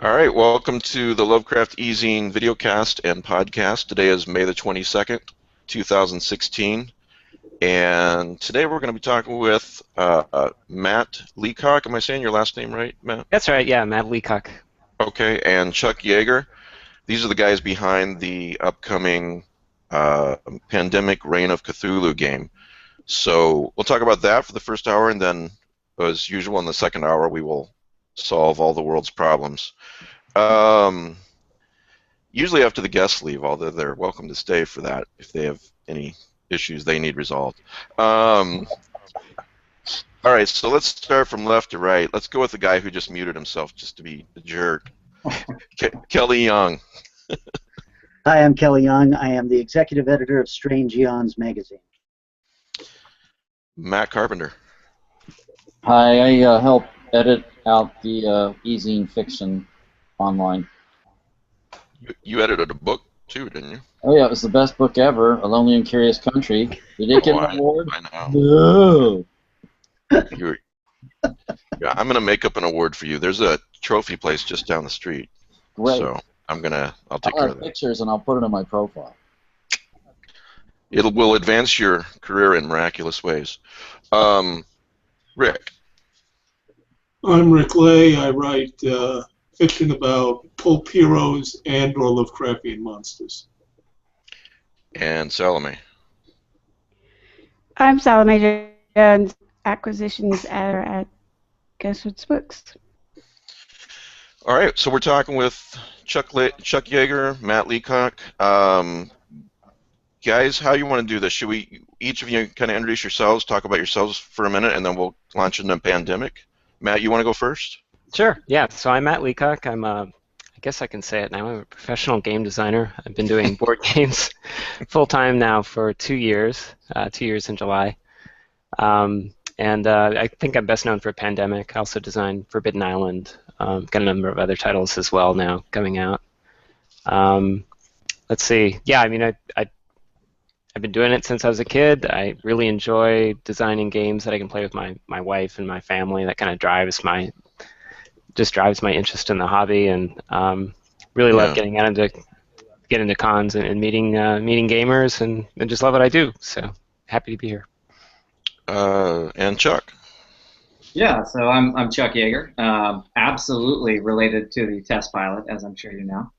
All right, welcome to the Lovecraft Easing videocast and podcast. Today is May the 22nd, 2016, and today we're going to be talking with Matt Leacock. Am I saying your last name right, Matt? That's right, yeah, Matt Leacock. Okay, and Chuck Yager. These are the guys behind the upcoming Pandemic Reign of Cthulhu game. So we'll talk about that for the first hour, and then, as usual, in the second hour, we will solve all the world's problems. Usually after the guests leave, although they're welcome to stay for that if they have any issues they need resolved. All right, so let's start from left to right. Let's go with the guy who just muted himself just to be a jerk. Kelly Young. Hi, I'm Kelly Young. I am the executive editor of Strange Eons magazine. Matt Carpenter. Hi, I help edit out the easing fiction online. You edited a book too, didn't you? Oh yeah, it was the best book ever, A Lonely and Curious Country. Did it get an award? I know. No. Yeah, I'm gonna make up an award for you. There's a trophy place just down the street. Great. So I'll take care of that. Pictures and I'll put it on my profile. It will advance your career in miraculous ways. Rick. I'm Rick Lay. I write fiction about pulp heroes and/or Lovecraftian monsters. And Salome. I'm Salome Jones, acquisitions editor at Ghostwoods Books. All right, so we're talking with Chuck Yager, Matt Leacock. Guys, how you want to do this? Should we each of you kind of introduce yourselves, talk about yourselves for a minute, and then we'll launch into the pandemic? Matt, you want to go first? Sure, yeah. So I'm Matt Leacock. I guess I can say it now. I'm a professional game designer. I've been doing board games full-time now for 2 years, 2 years in July. I think I'm best known for Pandemic. I also designed Forbidden Island. Got a number of other titles as well now coming out. Let's see. Yeah, I mean, I've been doing it since I was a kid. I really enjoy designing games that I can play with my wife and my family. That kind of drives my interest in the hobby, and really love getting into cons and meeting gamers, and just love what I do. So happy to be here. And Chuck. Yeah, so I'm Chuck Yager, absolutely related to the test pilot, as I'm sure you know.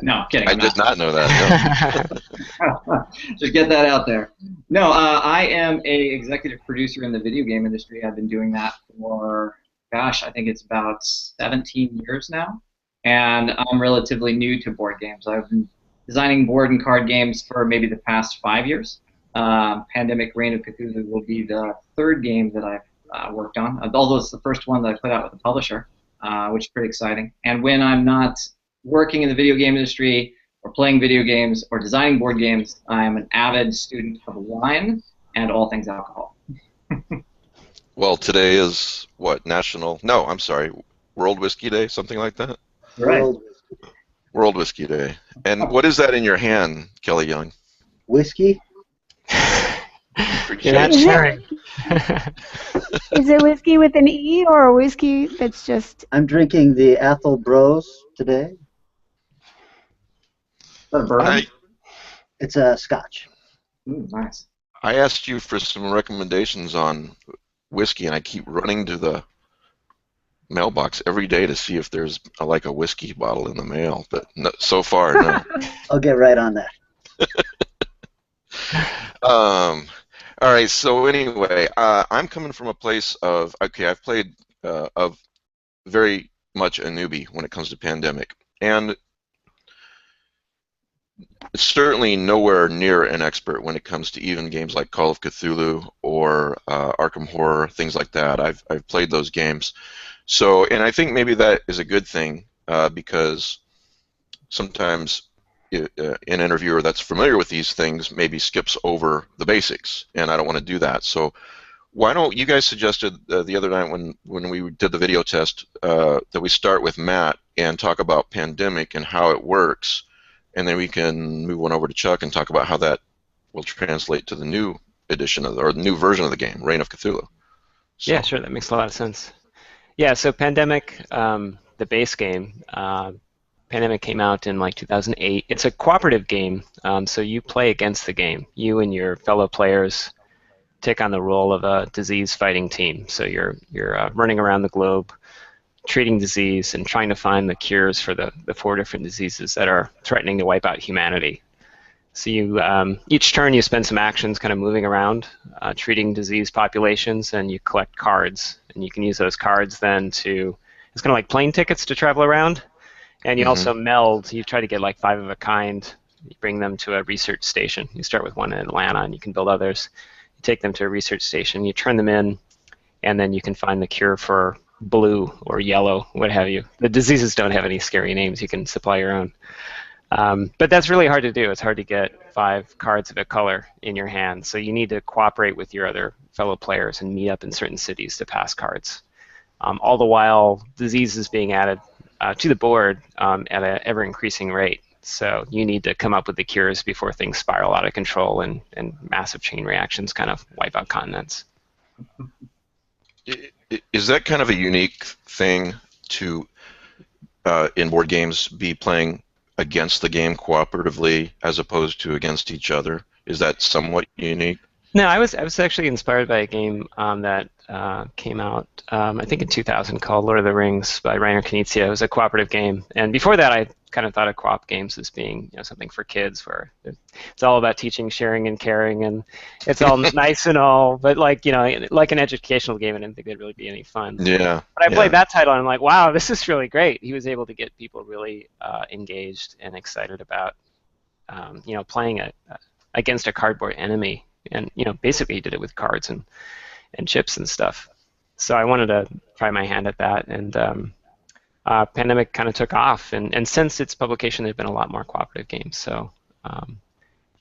No, I'm kidding. I did not know that. No. Just get that out there. No, I am a executive producer in the video game industry. I've been doing that for, gosh, I think it's about 17 years now, and I'm relatively new to board games. I've been designing board and card games for maybe the past 5 years. Pandemic Reign of Cthulhu will be the third game that I've worked on, although it's the first one that I put out with the publisher, which is pretty exciting. And when I'm not working in the video game industry or playing video games or designing board games, I am an avid student of wine and all things alcohol. Well, today is what, World Whiskey Day, something like that? Right. World Whiskey Day. And what is that in your hand, Kelly Young? Whiskey? You're not sharing. Is it whiskey with an E or a whiskey that's just... I'm drinking the Athol Bros today. Is that a bourbon? It's a scotch. Ooh, nice. I asked you for some recommendations on whiskey, and I keep running to the mailbox every day to see if there's a whiskey bottle in the mail, but no, so far, no. I'll get right on that. All right, so anyway, I'm coming from a place of, I've played of very much a newbie when it comes to Pandemic, and certainly nowhere near an expert when it comes to even games like Call of Cthulhu or Arkham Horror, things like that. I've played those games, so, and I think maybe that is a good thing because sometimes an interviewer that's familiar with these things maybe skips over the basics, and I don't want to do that. So why don't you guys suggested the other night when we did the video test that we start with Matt and talk about Pandemic and how it works, and then we can move on over to Chuck and talk about how that will translate to the new edition of or the new version of the game, Reign of Cthulhu. So. Yeah, sure, that makes a lot of sense. Yeah, so Pandemic, the base game. Pandemic came out in like 2008. It's a cooperative game, so you play against the game. You and your fellow players take on the role of a disease-fighting team. So you're running around the globe, treating disease and trying to find the cures for the 4 different diseases that are threatening to wipe out humanity. So you each turn you spend some actions kind of moving around, treating disease populations, and you collect cards. And you can use those cards then to, it's kind of like plane tickets to travel around. And you also meld, you try to get like 5 of a kind, you bring them to a research station. You start with one in Atlanta and you can build others. You take them to a research station, you turn them in, and then you can find the cure for blue or yellow, what have you. The diseases don't have any scary names, you can supply your own. But that's really hard to do. It's hard to get 5 cards of a color in your hand. So you need to cooperate with your other fellow players and meet up in certain cities to pass cards. All the while, disease is being added to the board at an ever-increasing rate. So you need to come up with the cures before things spiral out of control and massive chain reactions kind of wipe out continents. Is that kind of a unique thing to, in board games, be playing against the game cooperatively as opposed to against each other? Is that somewhat unique? No, I was actually inspired by a game that came out, I think in 2000, called Lord of the Rings by Reiner Knizia. It was a cooperative game, and before that, I kind of thought of co-op games as being something for kids, where it's all about teaching, sharing, and caring, and it's all nice and all, but like an educational game, I didn't think it'd really be any fun. Yeah. But I played that title, and I'm like, wow, this is really great. He was able to get people really engaged and excited about, playing against a cardboard enemy. And basically he did it with cards and chips and stuff. So I wanted to try my hand at that, and Pandemic kind of took off. And since its publication, there've been a lot more cooperative games. So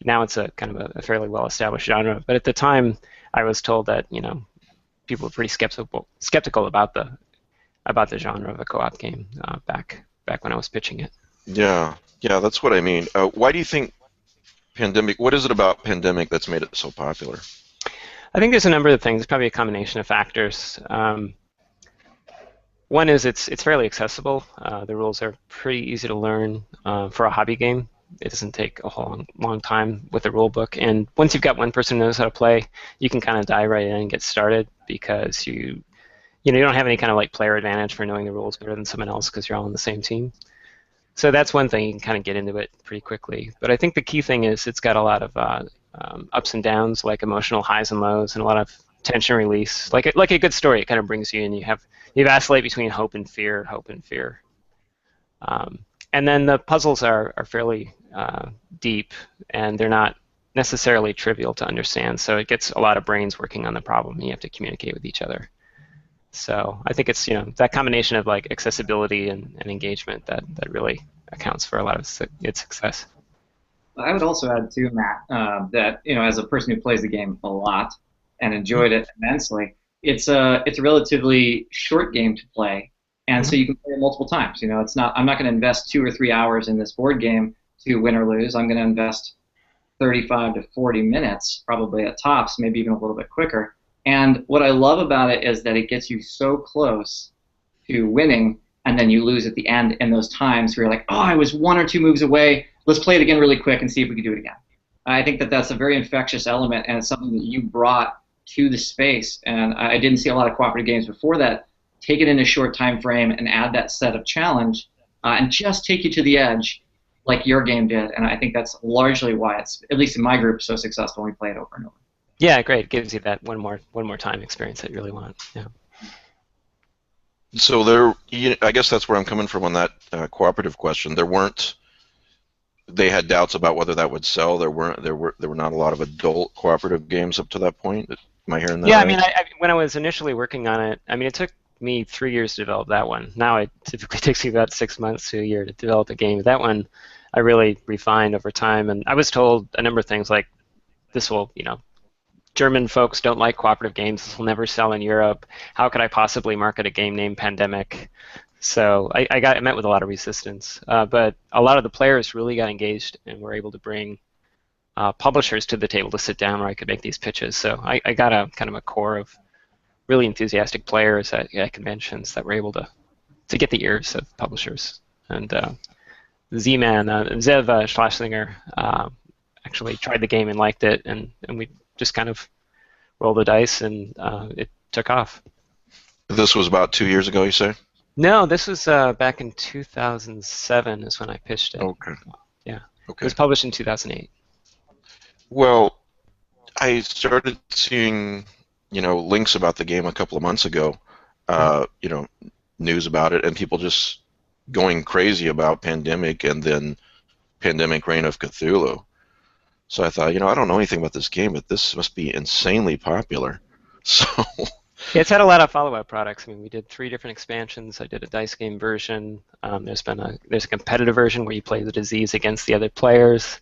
now it's a kind of a fairly well-established genre. But at the time, I was told that people were pretty skeptical about the genre of a co-op game back when I was pitching it. Yeah, that's what I mean. Why do you think Pandemic? What is it about Pandemic that's made it so popular? I think there's a number of things. Probably a combination of factors. One is it's fairly accessible. The rules are pretty easy to learn for a hobby game. It doesn't take a whole long time with the rule book. And once you've got one person who knows how to play, you can kind of dive right in and get started, because you don't have any kind of like player advantage for knowing the rules better than someone else because you're all on the same team. So that's one thing. You can kind of get into it pretty quickly. But I think the key thing is it's got a lot of ups and downs, like emotional highs and lows, and a lot of tension release. Like a good story, it kind of brings you in. You vacillate between hope and fear. And then the puzzles are fairly deep, and they're not necessarily trivial to understand. So it gets a lot of brains working on the problem, and you have to communicate with each other. So I think it's that combination of like accessibility and engagement that really accounts for a lot of its success. I would also add too, Matt, that as a person who plays the game a lot and enjoyed it immensely, it's a relatively short game to play, and so you can play it multiple times. It's not. I'm not going to invest 2 or 3 hours in this board game to win or lose. I'm going to invest 35 to 40 minutes, probably at tops, maybe even a little bit quicker. And what I love about it is that it gets you so close to winning, and then you lose at the end in those times where you're like, oh, I was 1 or 2 moves away. Let's play it again really quick and see if we can do it again. I think that that's a very infectious element, and it's something that you brought to the space. And I didn't see a lot of cooperative games before that take it in a short time frame and add that set of challenge and just take you to the edge like your game did. And I think that's largely why it's, at least in my group, so successful when we play it over and over. Yeah, great. It gives you that one more time experience that you really want. Yeah. So I guess that's where I'm coming from on that cooperative question. They had doubts about whether that would sell. There were not a lot of adult cooperative games up to that point. Am I hearing that? Yeah, right? I when I was initially working on it, it took me 3 years to develop that one. Now it typically takes me about 6 months to a year to develop a game. That one I really refined over time, and I was told a number of things like, this will, German folks don't like cooperative games. This will never sell in Europe. How could I possibly market a game named Pandemic? So I met with a lot of resistance. But a lot of the players really got engaged and were able to bring publishers to the table to sit down where I could make these pitches. So I got a kind of a core of really enthusiastic players at conventions that were able to get the ears of publishers. And Z-Man, Zev Schlesinger, actually tried the game and liked it, and we just kind of rolled the dice, and it took off. This was about 2 years ago, you say? No, this was back in 2007 is when I pitched it. Okay. Yeah. Okay. It was published in 2008. Well, I started seeing, links about the game a couple of months ago, news about it, and people just going crazy about Pandemic and then Pandemic Reign of Cthulhu. So I thought, I don't know anything about this game, but this must be insanely popular. So yeah, it's had a lot of follow-up products. I mean, we did 3 different expansions. I did a dice game version. There's a competitive version where you play the disease against the other players.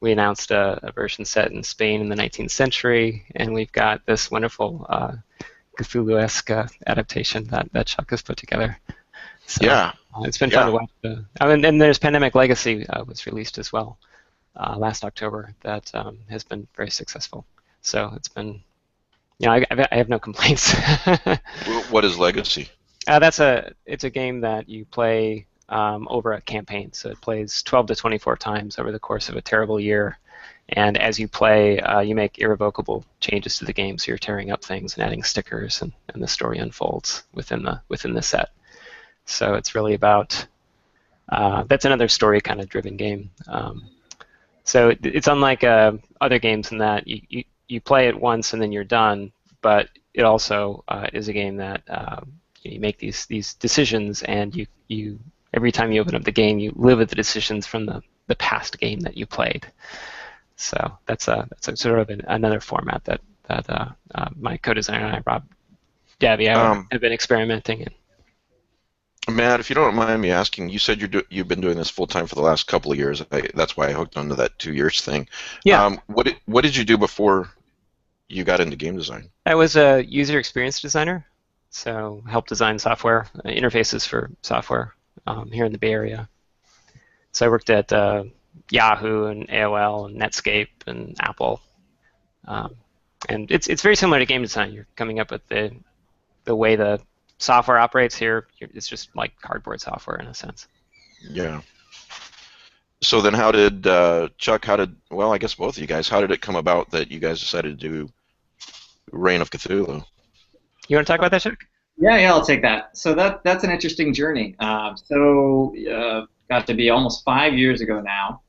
We announced a version set in Spain in the 19th century, and we've got this wonderful Cthulhu-esque adaptation that Chuck has put together. So, yeah, it's been fun to watch. And there's Pandemic Legacy was released as well last October. That has been very successful. So it's been, I have no complaints. What is Legacy? It's a game that you play over a campaign. So it plays 12 to 24 times over the course of a terrible year. And as you play, you make irrevocable changes to the game. So you're tearing up things and adding stickers, and the story unfolds within the set. So it's really about that's another story kind of driven game. So it's unlike other games in that you play it once and then you're done, but it also is a game that you make these decisions, and you every time you open up the game, you live with the decisions from the past game that you played. So that's a sort of another format that my co-designer and I, Rob Davy, have been experimenting in. Matt, if you don't mind me asking, you said you've been doing this full time for the last couple of years. That's why I hooked onto that 2 years thing. Yeah. What did you do before you got into game design? I was a user experience designer, so helped design software interfaces for software here in the Bay Area. So I worked at Yahoo and AOL and Netscape and Apple, and it's very similar to game design. You're coming up with the way the software operates here. It's just like cardboard software in a sense. Yeah. So then how did, Chuck, well, I guess both of you guys, how did it come about that you guys decided to do Reign of Cthulhu? You want to talk about that, Chuck? Yeah, I'll take that. So that's an interesting journey. Got to be almost 5 years ago now.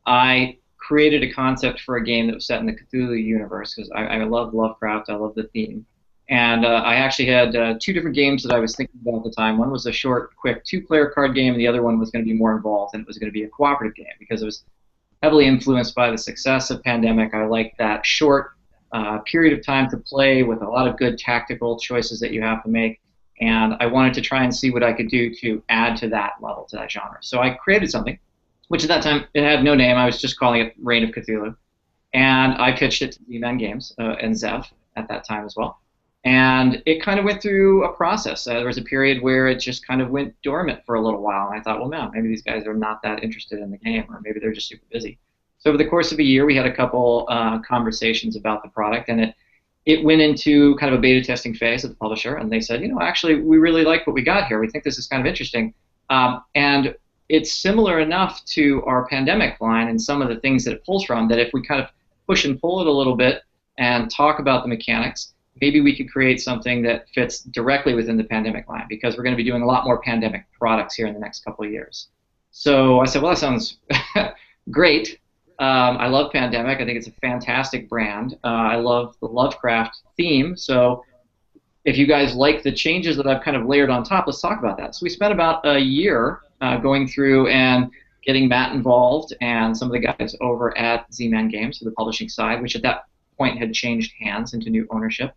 I created a concept for a game that was set in the Cthulhu universe because I love Lovecraft, I love the theme. And I actually had 2 different games that I was thinking about at the time. One was a short, quick 2-player card game, and the other one was going to be more involved, and it was going to be a cooperative game because it was heavily influenced by the success of Pandemic. I liked that short period of time to play with a lot of good tactical choices that you have to make, and I wanted to try and see what I could do to add to that level, to that genre. So I created something, which at that time it had no name. I was just calling it Reign of Cthulhu, and I pitched it to Z-Man Games and Zev at that time as well. And it kind of went through a process. There was a period where it just kind of went dormant for a little while, and I thought, well, no, maybe these guys are not that interested in the game, or maybe they're just super busy. So over the course of a year, we had a couple conversations about the product, and it went into kind of a beta testing phase at the publisher, and they said, actually, we really like what we got here. We think this is kind of interesting. And it's similar enough to our Pandemic line and some of the things that it pulls from that if we kind of push and pull it a little bit and talk about the mechanics, maybe we could create something that fits directly within the Pandemic line, because we're going to be doing a lot more Pandemic products here in the next couple of years. So I said, well, that sounds great. I love Pandemic. I think it's a fantastic brand. I love the Lovecraft theme. So if you guys like the changes that I've kind of layered on top, let's talk about that. So we spent about a year going through and getting Matt involved and some of the guys over at Z-Man Games for the publishing side, which at that point had changed hands into new ownership.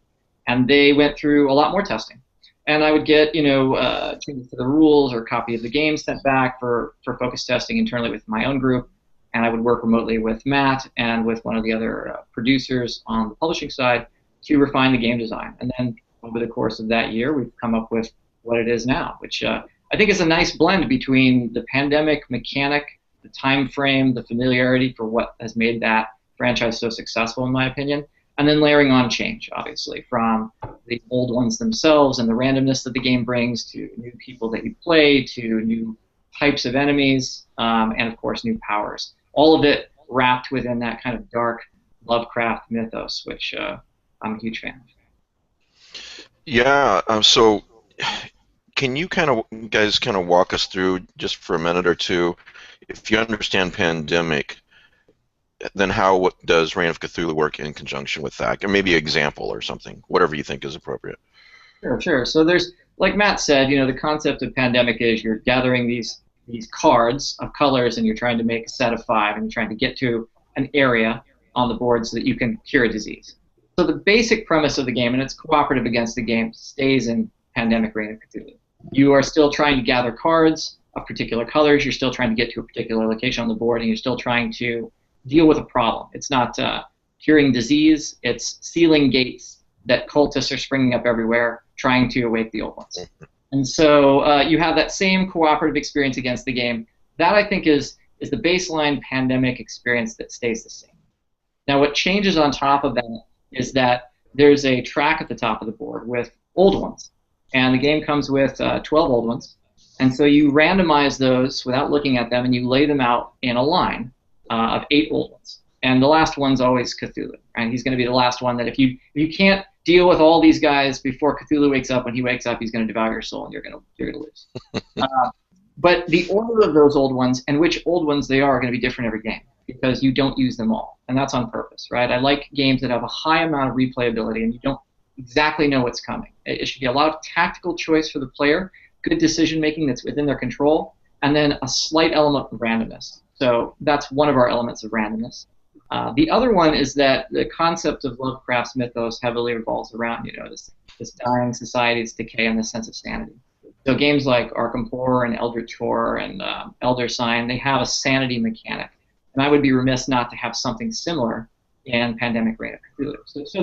And they went through a lot more testing. And I would get, changes to the rules or a copy of the game sent back for focus testing internally with my own group. And I would work remotely with Matt and with one of the other producers on the publishing side to refine the game design. And then over the course of that year, we've come up with what it is now, which I think is a nice blend between the Pandemic mechanic, the time frame, the familiarity for what has made that franchise so successful, in my opinion, and then layering on change, obviously, from the old ones themselves and the randomness that the game brings to new people that you play, to new types of enemies, and of course new powers. All of it wrapped within that kind of dark Lovecraft mythos, which I'm a huge fan of. Yeah. So, can you guys kind of walk us through just for a minute or two, if you understand pandemic, then how does Reign of Cthulhu work in conjunction with that? And maybe an example or something, whatever you think is appropriate. Sure. So there's, like Matt said, the concept of pandemic is you're gathering these cards of colors and you're trying to make a set of 5 and you're trying to get to an area on the board so that you can cure a disease. So the basic premise of the game, and it's cooperative against the game, stays in Pandemic Reign of Cthulhu. You are still trying to gather cards of particular colors, you're still trying to get to a particular location on the board, and you're still trying to deal with a problem. It's not curing disease, it's sealing gates that cultists are springing up everywhere, trying to awake the old ones. And so you have that same cooperative experience against the game. That, I think, is the baseline pandemic experience that stays the same. Now, what changes on top of that is that there's a track at the top of the board with old ones. And the game comes with 12 old ones. And so you randomize those without looking at them, and you lay them out in a line of 8 old ones. And the last one's always Cthulhu. Right? He's going to be the last one that if you can't deal with all these guys before Cthulhu wakes up, when he wakes up, he's going to devour your soul, and you're going to lose. But the order of those old ones and which old ones they are going to be different every game, because you don't use them all, and that's on purpose, right? I like games that have a high amount of replayability and you don't exactly know what's coming. It should be a lot of tactical choice for the player, good decision making that's within their control, and then a slight element of randomness. So that's one of our elements of randomness. The other one is that the concept of Lovecraft's mythos heavily revolves around, this dying society's decay and the sense of sanity. So games like Arkham Horror and Eldritch Horror and Elder Sign, they have a sanity mechanic. And I would be remiss not to have something similar in Pandemic Reign of Cthulhu. So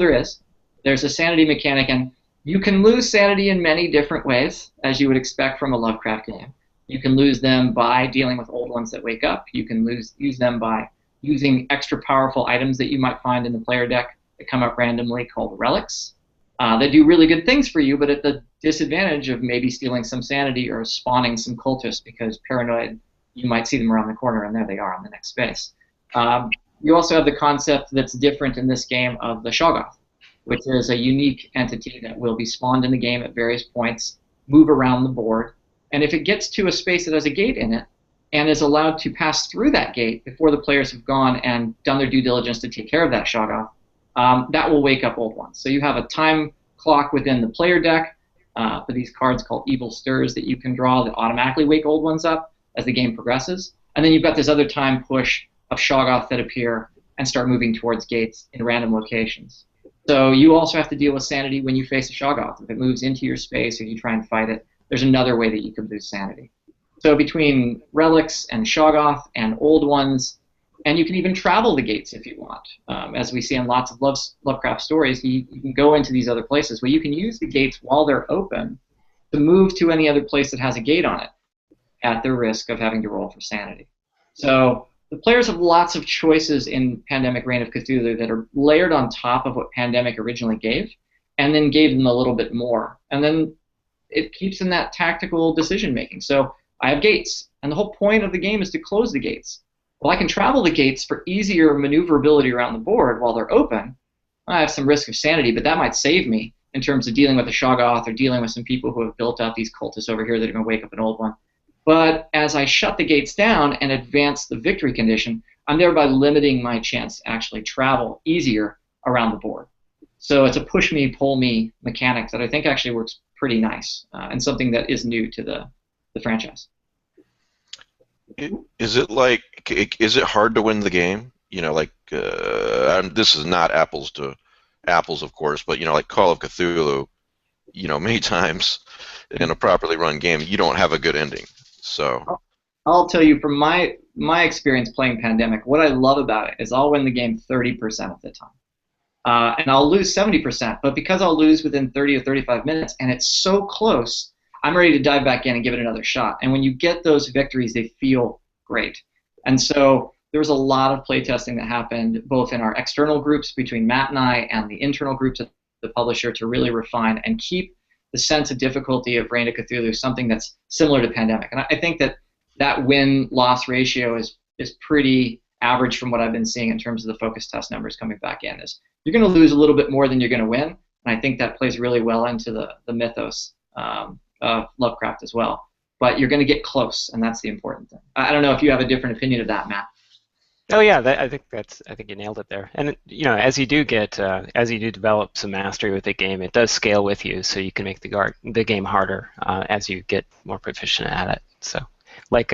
there's a sanity mechanic, and you can lose sanity in many different ways, as you would expect from a Lovecraft game. You can lose them by dealing with old ones that wake up. You can use them by using extra powerful items that you might find in the player deck that come up randomly, called relics. They do really good things for you, but at the disadvantage of maybe stealing some sanity or spawning some cultists, because paranoid, you might see them around the corner, and there they are on the next space. You also have the concept that's different in this game of the Shoggoth, which is a unique entity that will be spawned in the game at various points, move around the board, and if it gets to a space that has a gate in it, and is allowed to pass through that gate before the players have gone and done their due diligence to take care of that Shoggoth, that will wake up old ones. So you have a time clock within the player deck for these cards called Evil Stirs that you can draw that automatically wake old ones up as the game progresses. And then you've got this other time push of Shoggoth that appear and start moving towards gates in random locations. So you also have to deal with sanity when you face a Shoggoth. If it moves into your space or you try and fight it, there's another way that you can lose sanity. So between relics and Shoggoth and old ones, and you can even travel the gates if you want. As we see in lots of Lovecraft stories, you can go into these other places where you can use the gates while they're open to move to any other place that has a gate on it, at the risk of having to roll for sanity. So the players have lots of choices in Pandemic Reign of Cthulhu that are layered on top of what Pandemic originally gave, and then gave them a little bit more. And then it keeps in that tactical decision making. So I have gates, and the whole point of the game is to close the gates. Well, I can travel the gates for easier maneuverability around the board while they're open. I have some risk of sanity, but that might save me in terms of dealing with a Shoggoth or dealing with some people who have built up these cultists over here that are going to wake up an old one. But as I shut the gates down and advance the victory condition, I'm thereby limiting my chance to actually travel easier around the board. So it's a push-me, pull-me mechanic that I think actually works pretty nice and something that is new to the franchise. Is it hard to win the game? This is not apples to apples, of course, but like Call of Cthulhu, many times in a properly run game, you don't have a good ending. So I'll tell you from my experience playing Pandemic, what I love about it is I'll win the game 30% of the time. And I'll lose 70%, but because I'll lose within 30 or 35 minutes and it's so close, I'm ready to dive back in and give it another shot. And when you get those victories, they feel great. And so there was a lot of playtesting that happened both in our external groups between Matt and I and the internal groups of the publisher to really refine and keep the sense of difficulty of Reign of Cthulhu something that's similar to Pandemic. And I think that win-loss ratio is pretty average from what I've been seeing in terms of the focus test numbers coming back in. Is you're going to lose a little bit more than you're going to win, and I think that plays really well into the mythos of Lovecraft as well. But you're going to get close, and that's the important thing. I don't know if you have a different opinion of that, Matt. Oh yeah, I think you nailed it there. And as you do develop some mastery with the game, it does scale with you, so you can make the game harder as you get more proficient at it. So like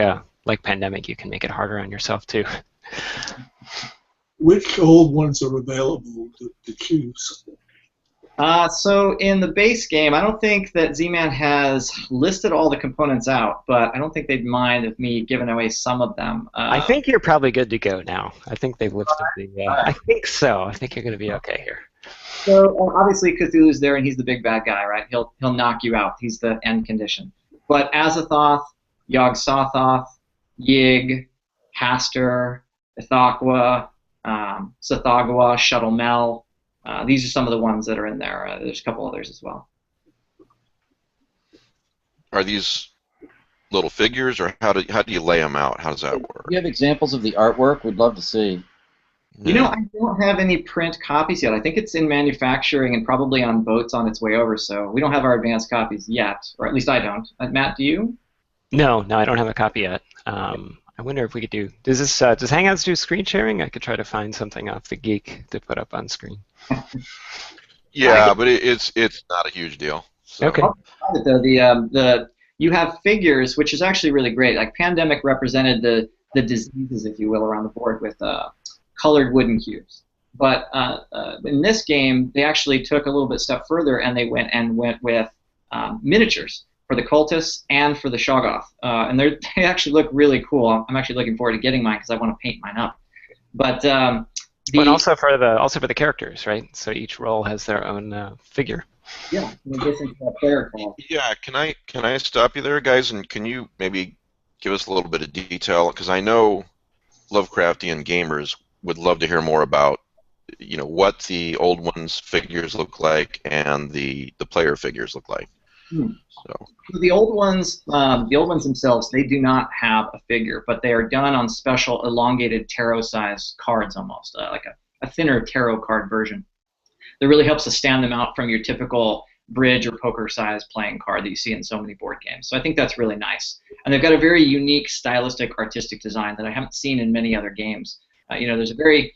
Pandemic, you can make it harder on yourself too. Which old ones are available to choose? So in the base game, I don't think that Z-Man has listed all the components out, but I don't think they'd mind of me giving away some of them. I think you're probably good to go now. I think they've listed the. I think so. I think you're going to be okay here. So obviously Cthulhu's there, and he's the big bad guy, right? He'll knock you out. He's the end condition. But Azathoth, Yog-Sothoth, Yig, Hastur, Ithaqua, Sathagawa, Shuttle Mel. These are some of the ones that are in there. There's a couple others as well. Are these little figures, or how do you lay them out? How does that work? Do you have examples of the artwork? We'd love to see. You know, I don't have any print copies yet. I think it's in manufacturing and probably on boats on its way over, so we don't have our advanced copies yet, or at least I don't. Matt, do you? No, I don't have a copy yet. I wonder if we could do. Does Hangouts do screen sharing? I could try to find something off the Geek to put up on screen. Yeah, but it's not a huge deal. So. Okay. You have figures, which is actually really great. Like Pandemic represented the diseases, if you will, around the board with colored wooden cubes. But in this game, they actually took a little bit step further, and they went with miniatures for the cultists and for the Shoggoth. And they actually look really cool. I'm actually looking forward to getting mine because I want to paint mine up. But but also for the characters, right? So each role has their own figure. Yeah, in addition to that player call. Yeah, can I stop you there, guys, and can you maybe give us a little bit of detail? Because I know Lovecraftian gamers would love to hear more about, what the old ones figures look like and the player figures look like. So the old ones themselves, they do not have a figure, but they are done on special elongated tarot-sized cards, almost like a thinner tarot card version. That really helps to stand them out from your typical bridge or poker-sized playing card that you see in so many board games. So I think that's really nice, and they've got a very unique stylistic, artistic design that I haven't seen in many other games. There's a very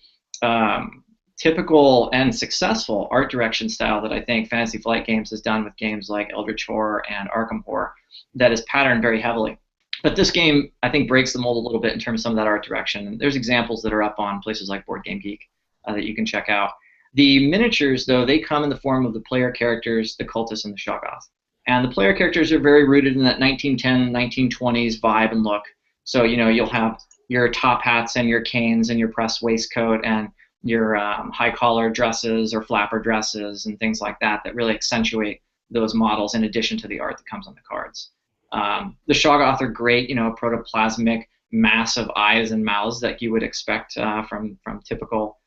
typical and successful art direction style that I think Fantasy Flight Games has done with games like Eldritch Horror and Arkham Horror that is patterned very heavily. But this game, I think, breaks the mold a little bit in terms of some of that art direction. And there's examples that are up on places like Board Game Geek that you can check out. The miniatures, though, they come in the form of the player characters, the cultists, and the Shoggoth. And the player characters are very rooted in that 1910, 1920s vibe and look. So, you'll have your top hats and your canes and your press waistcoat and your high collar dresses or flapper dresses and things like that really accentuate those models in addition to the art that comes on the cards. The Shoggoth are great, protoplasmic, massive eyes and mouths that you would expect from typical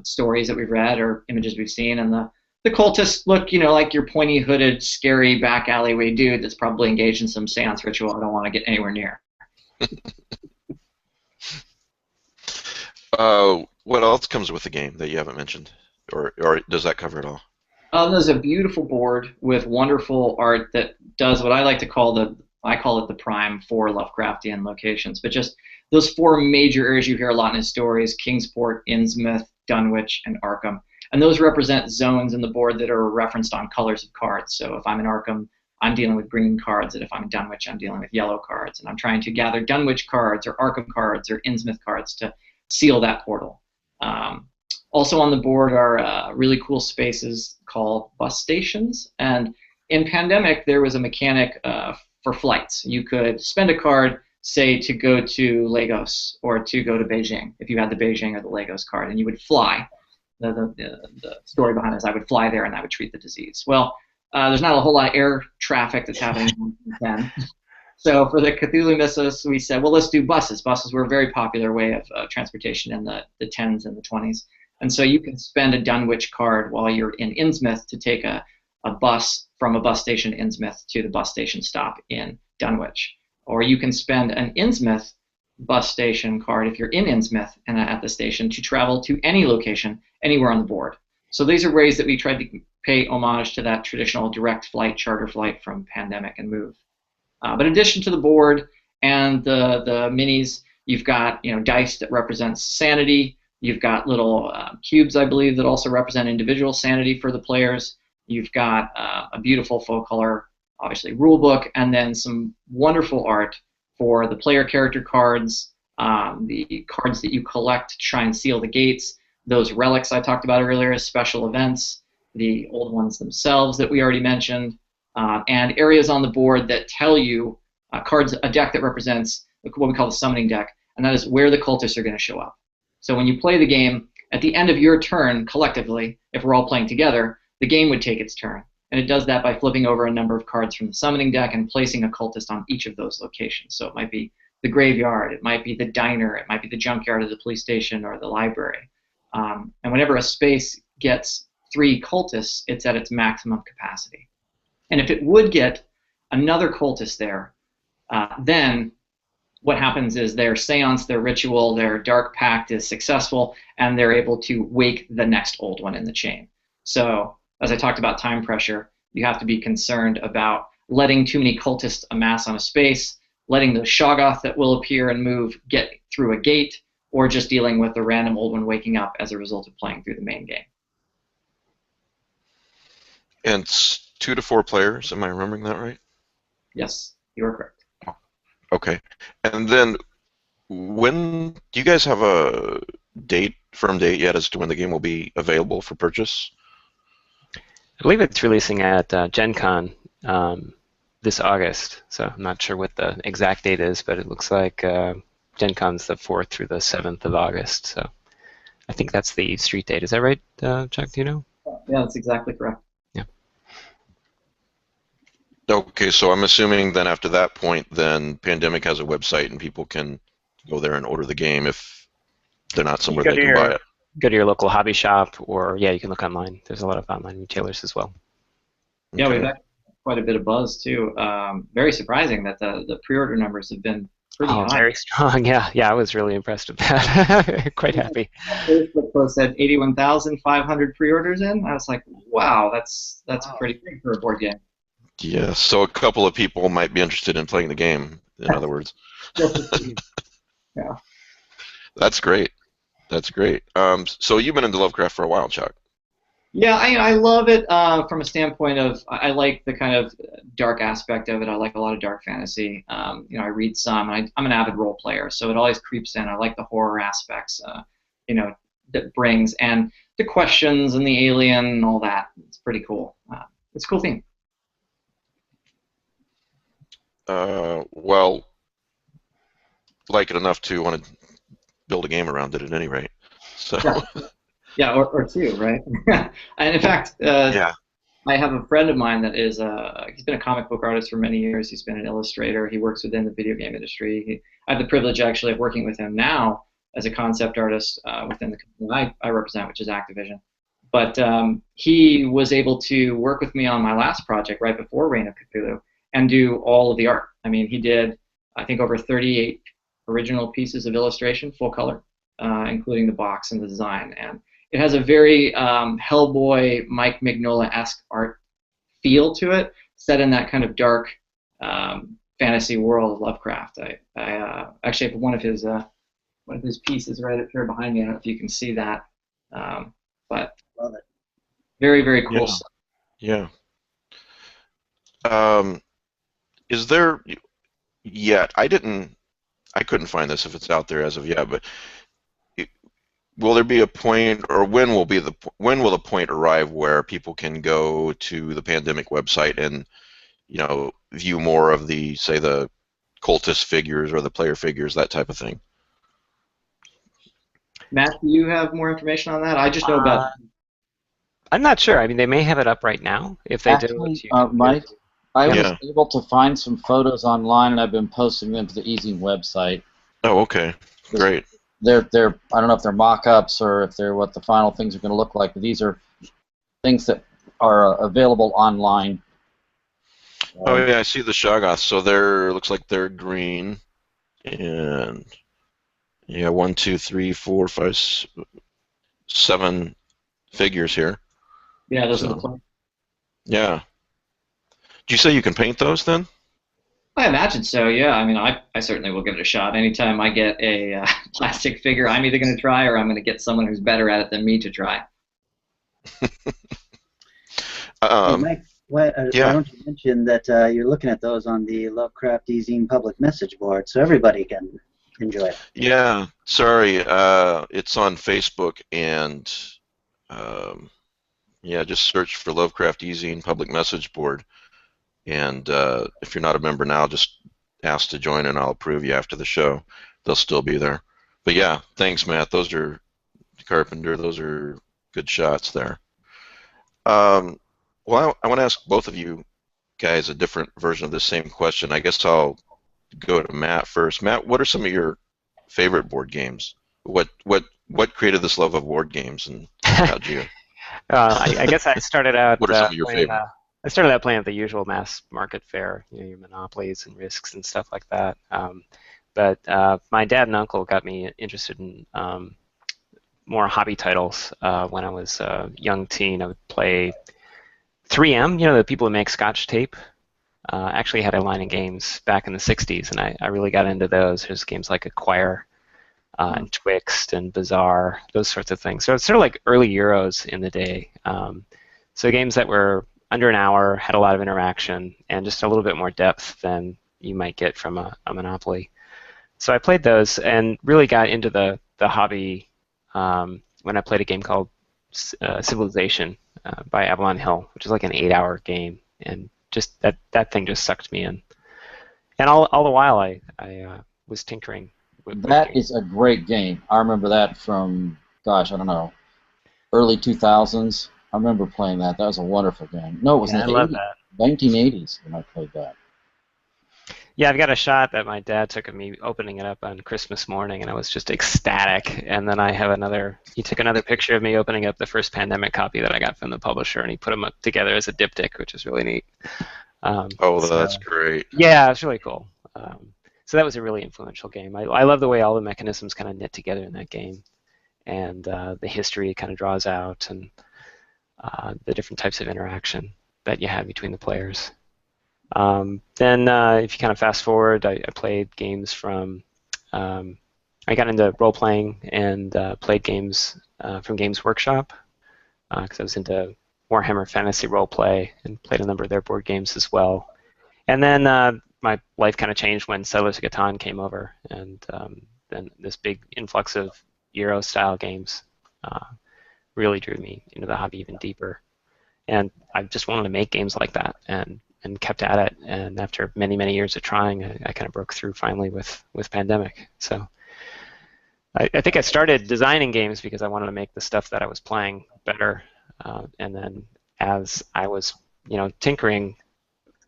stories that we've read or images we've seen. And the cultists look, like your pointy hooded, scary back alleyway dude that's probably engaged in some seance ritual I don't want to get anywhere near. What else comes with the game that you haven't mentioned, or does that cover it all? There's a beautiful board with wonderful art that does what I like to call the prime 4 Lovecraftian locations, but just those 4 major areas you hear a lot in his stories: Kingsport, Innsmouth, Dunwich, and Arkham. And those represent zones in the board that are referenced on colors of cards. So if I'm in Arkham, I'm dealing with green cards, and if I'm in Dunwich, I'm dealing with yellow cards. And I'm trying to gather Dunwich cards or Arkham cards or Innsmouth cards to seal that portal. Also on the board are really cool spaces called bus stations. And in Pandemic, there was a mechanic for flights. You could spend a card, say, to go to Lagos or to go to Beijing, if you had the Beijing or the Lagos card, and you would fly. The story behind it is I would fly there and I would treat the disease. Well, there's not a whole lot of air traffic that's happening in 10. So for the Cthulhu Mythos, we said, well, let's do buses. Buses were a very popular way of transportation in the 10s and the 20s. And so you can spend a Dunwich card while you're in Innsmouth to take a bus from a bus station in Innsmouth to the bus station stop in Dunwich. Or you can spend an Innsmouth bus station card if you're in Innsmouth and at the station to travel to any location anywhere on the board. So these are ways that we tried to pay homage to that traditional direct flight, charter flight from Pandemic and Move. But in addition to the board and the minis, you've got dice that represents sanity. You've got little cubes, I believe, that also represent individual sanity for the players. You've got a beautiful full color, obviously, rule book, and then some wonderful art for the player character cards, the cards that you collect to try and seal the gates, those relics I talked about earlier as special events, the old ones themselves that we already mentioned, and areas on the board that tell you cards, a deck that represents what we call the summoning deck, and that is where the cultists are going to show up. So when you play the game, at the end of your turn, collectively, if we're all playing together, the game would take its turn. And it does that by flipping over a number of cards from the summoning deck and placing a cultist on each of those locations. So it might be the graveyard, it might be the diner, it might be the junkyard of the police station or the library. And whenever a space gets 3 cultists, it's at its maximum capacity. And if it would get another cultist there, then what happens is their seance, their ritual, their dark pact is successful, and they're able to wake the next old one in the chain. So, as I talked about time pressure, you have to be concerned about letting too many cultists amass on a space, letting the Shoggoth that will appear and move get through a gate, or just dealing with a random old one waking up as a result of playing through the main game. And it's 2 to 4 players, am I remembering that right? Yes, you are correct. Okay. And then when do you guys have a firm date yet as to when the game will be available for purchase? I believe it's releasing at Gen Con this August, so I'm not sure what the exact date is, but it looks like Gen Con's the 4th through the 7th of August, so I think that's the street date. Is that right, Chuck? Do you know? Yeah, that's exactly correct. Yeah. Okay, so I'm assuming then after that point, then Pandemic has a website and people can go there and order the game if they're not somewhere they can buy it. Go to your local hobby shop, or yeah, you can look online. There's a lot of online retailers as well. Yeah, Okay. we've had quite a bit of buzz too. Very surprising that the pre-order numbers have been pretty high. Very strong. Yeah, I was really impressed with that. Quite happy. Facebook post said 81,500 pre-orders in. I was like, wow, that's pretty big for a board game. Yeah, so a couple of people might be interested in playing the game, in other words. Yeah. That's great. That's great. So you've been into Lovecraft for a while, Chuck. Yeah, I love it from a standpoint of I like the kind of dark aspect of it. I like a lot of dark fantasy. I read some. I'm an avid role player, so it always creeps in. I like the horror aspects, that brings, and the questions and the alien and all that. It's pretty cool. It's a cool theme. Well, like it enough to want to build a game around it at any rate. So. Yeah, or 2, right? And in fact, yeah. I have a friend of mine that is he's been a comic book artist for many years. He's been an illustrator. He works within the video game industry. I have the privilege actually of working with him now as a concept artist within the company I represent, which is Activision. But he was able to work with me on my last project right before Reign of Cthulhu and do all of the art. I mean, he did, I think, over 38 original pieces of illustration, full color, including the box and the design. And it has a very Hellboy, Mike Mignola-esque art feel to it, set in that kind of dark fantasy world of Lovecraft. I actually have one of his pieces right up here behind me. I don't know if you can see that, but Love it. very, very cool. Yeah. Is there yet? I couldn't find this if it's out there as of yet, but will there be a point, or when will the point arrive where people can go to the Pandemic website and view more of the cultist figures or the player figures, that type of thing? Matt, do you have more information on that? I just know about. I'm not sure. I mean, they may have it up right now. If they Actually, do, Mike, I was Yeah. able to find some photos online, and I've been posting them to the Easy website. Oh, okay. Great. They're I don't know if they're mock-ups or if they're what the final things are going to look like, but these are things that are available online. Oh yeah, I see the Shoggoths. So they're looks like they're green, and yeah, 1, 2, 3, 4, 5, 7 figures here. Yeah, those are the So plans. yeah. Do you say you can paint those then? I imagine so, yeah. I mean, I certainly will give it a shot. Anytime I get a plastic figure, I'm either going to try or I'm going to get someone who's better at it than me to try. Hey, Mike, why Yeah. don't you mention that you're looking at those on the Lovecraft Zine public message board so everybody can enjoy it? Yeah. Sorry. It's on Facebook, and yeah, just search for Lovecraft Zine public message board. And if you're not a member now, just ask to join, and I'll approve you after the show. They'll still be there. But yeah, thanks, Matt. Those are Carpenter. Those are good shots there. Well, I want to ask both of you guys a different version of the same question. I guess I'll go to Matt first. Matt, what are some of your favorite board games? What created this love of board games, and how'd you? I guess I started out What are some of your playing. favorite? I started out playing at the usual mass market fare, your monopolies and risks and stuff like that. But my dad and uncle got me interested in more hobby titles when I was a young teen. I would play 3M, the people who make Scotch tape. Actually had a line of games back in the 60s, and I really got into those. There's games like Acquire and Twixt and Bazaar, those sorts of things. So it's sort of like early Euros in the day. So games that were under an hour, had a lot of interaction, and just a little bit more depth than you might get from a Monopoly. So I played those and really got into the hobby when I played a game called Civilization by Avalon Hill, which is like an 8-hour game, and just that thing just sucked me in. And all the while I was tinkering with That games. is a great game. I remember that from, gosh, I don't know, early 2000s. I remember playing that. That was a wonderful game. No, it was Yeah, in I the love 80s, that. 1980s when I played that. Yeah, I've got a shot that my dad took of me opening it up on Christmas morning, and I was just ecstatic. And then he took another picture of me opening up the first Pandemic copy that I got from the publisher, and he put them up together as a diptych, which is really neat. Oh, that's great. Yeah, it's really cool. So that was a really influential game. I love the way all the mechanisms kind of knit together in that game, and the history kind of draws out, and the different types of interaction that you have between the players. Then if you kind of fast forward, I played games from, I got into role-playing and played games from Games Workshop because I was into Warhammer Fantasy Roleplay and played a number of their board games as well. And then my life kind of changed when Settlers of Catan came over, and then this big influx of Euro-style games really drew me into the hobby even deeper. And I just wanted to make games like that, and kept at it. And after many, many years of trying, I kind of broke through finally with Pandemic. So I think I started designing games because I wanted to make the stuff that I was playing better. And then as I was, tinkering,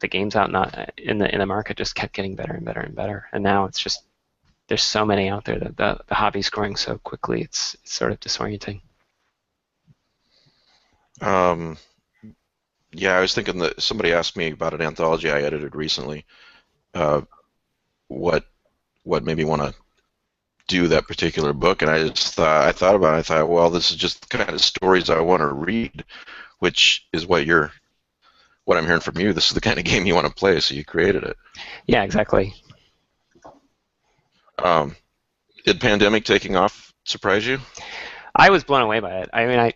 the games out in the market just kept getting better and better and better. And now it's just, there's so many out there that the hobby's growing so quickly. It's sort of disorienting. Yeah, I was thinking that somebody asked me about an anthology I edited recently. What made me want to do that particular book, and I thought about it. I thought, well, this is just the kind of stories I want to read, which is what I'm hearing from you. This is the kind of game you want to play, so you created it. Yeah, exactly. Did Pandemic taking off surprise you? I was blown away by it. I mean,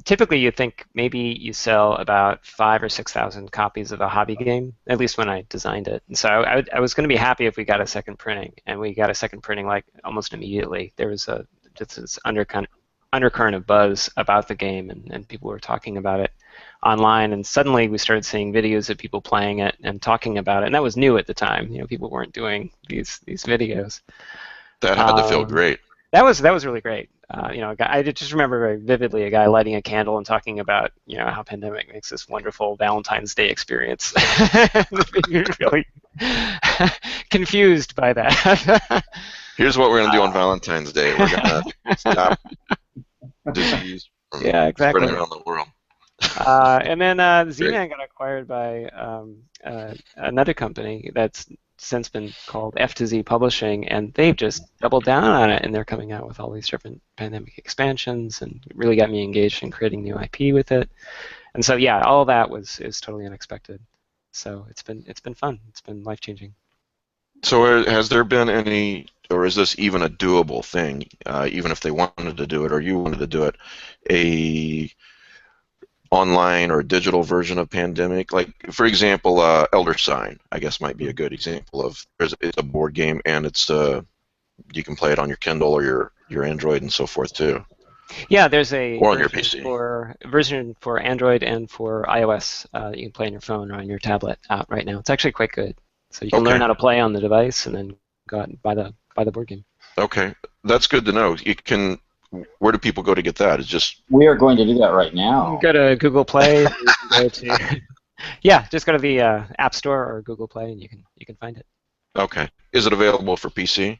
typically you think maybe you sell about 5,000 or 6,000 copies of a hobby game, at least when I designed it. And so I was going to be happy if we got a second printing, and we got a second printing like almost immediately. There was just this undercurrent of buzz about the game, and people were talking about it online, and suddenly we started seeing videos of people playing it and talking about it, and that was new at the time. People weren't doing these videos. That had to feel great. That was really great. a guy, I just remember very vividly a guy lighting a candle and talking about, how pandemic makes this wonderful Valentine's Day experience. You're really confused by that. Here's what we're going to do on Valentine's Day. We're going to stop disease from exactly. spreading around the world. And then Z-Man got acquired by another company that's since been called F2Z Publishing, and they've just doubled down on it, and they're coming out with all these different pandemic expansions, and really got me engaged in creating new IP with it. And so yeah, all that is totally unexpected. So it's been fun. It's been life-changing. So has there been any, or is this even a doable thing, even if they wanted to do it or you wanted to do it, a online or digital version of Pandemic? Like, for example, Elder Sign, I guess, might be a good example of, it's a board game, and it's you can play it on your Kindle or your Android and so forth too. Yeah, there's a or on your PC. version for Android and for iOS that you can play on your phone or on your tablet out right now. It's actually quite good. So you can learn how to play on the device and then go out and buy the board game. Okay, that's good to know. You can. Where do people go to get that? It's just. We are going to do that right now. You can go to Google Play. Just go to the App Store or Google Play, and you can find it. Okay. Is it available for PC?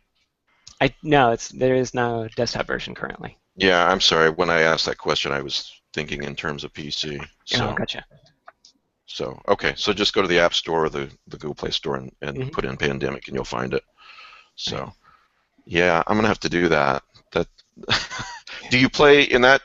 No, there is no desktop version currently. Yeah, I'm sorry. When I asked that question, I was thinking in terms of PC. So. Oh, gotcha. So okay, so just go to the App Store or the Google Play Store and put in Pandemic, and you'll find it. So, yeah, I'm gonna have to do that. Do you play in that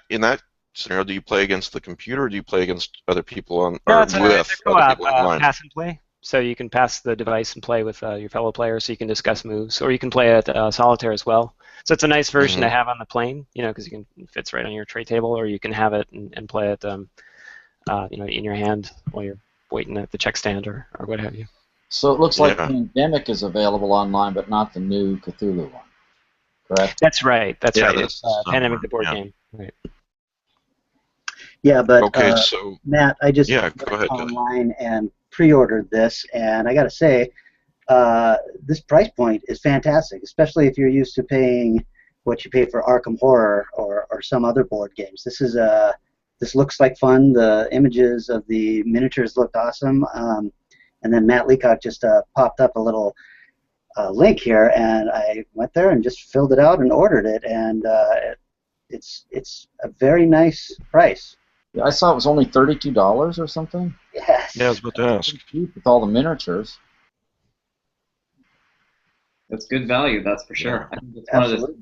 scenario? Do you play against the computer, or do you play against other people on or with other people online? Pass and play. So you can pass the device and play with your fellow players, so you can discuss moves, or you can play at solitaire as well. So it's a nice version to have on the plane, because it fits right on your tray table, or you can have it and play it, in your hand while you're waiting at the check stand or what have you. So it looks like Pandemic is available online, but not the new Cthulhu one. Correct? That's right. That's right. That's It's Pandemic the board game. Right. Yeah, but okay, so Matt, I just go went ahead, online and pre-ordered this, and I got to say, this price point is fantastic, especially if you're used to paying what you pay for Arkham Horror or some other board games. This looks like fun. The images of the miniatures looked awesome, and then Matt Leacock just popped up a little link here, and I went there and just filled it out and ordered it, and it's a very nice price. Yeah, I saw it was only $32 or something. Yes. Yeah, I was about to ask. Cheap with all the miniatures. That's good value, that's for sure. I think it's one of the things that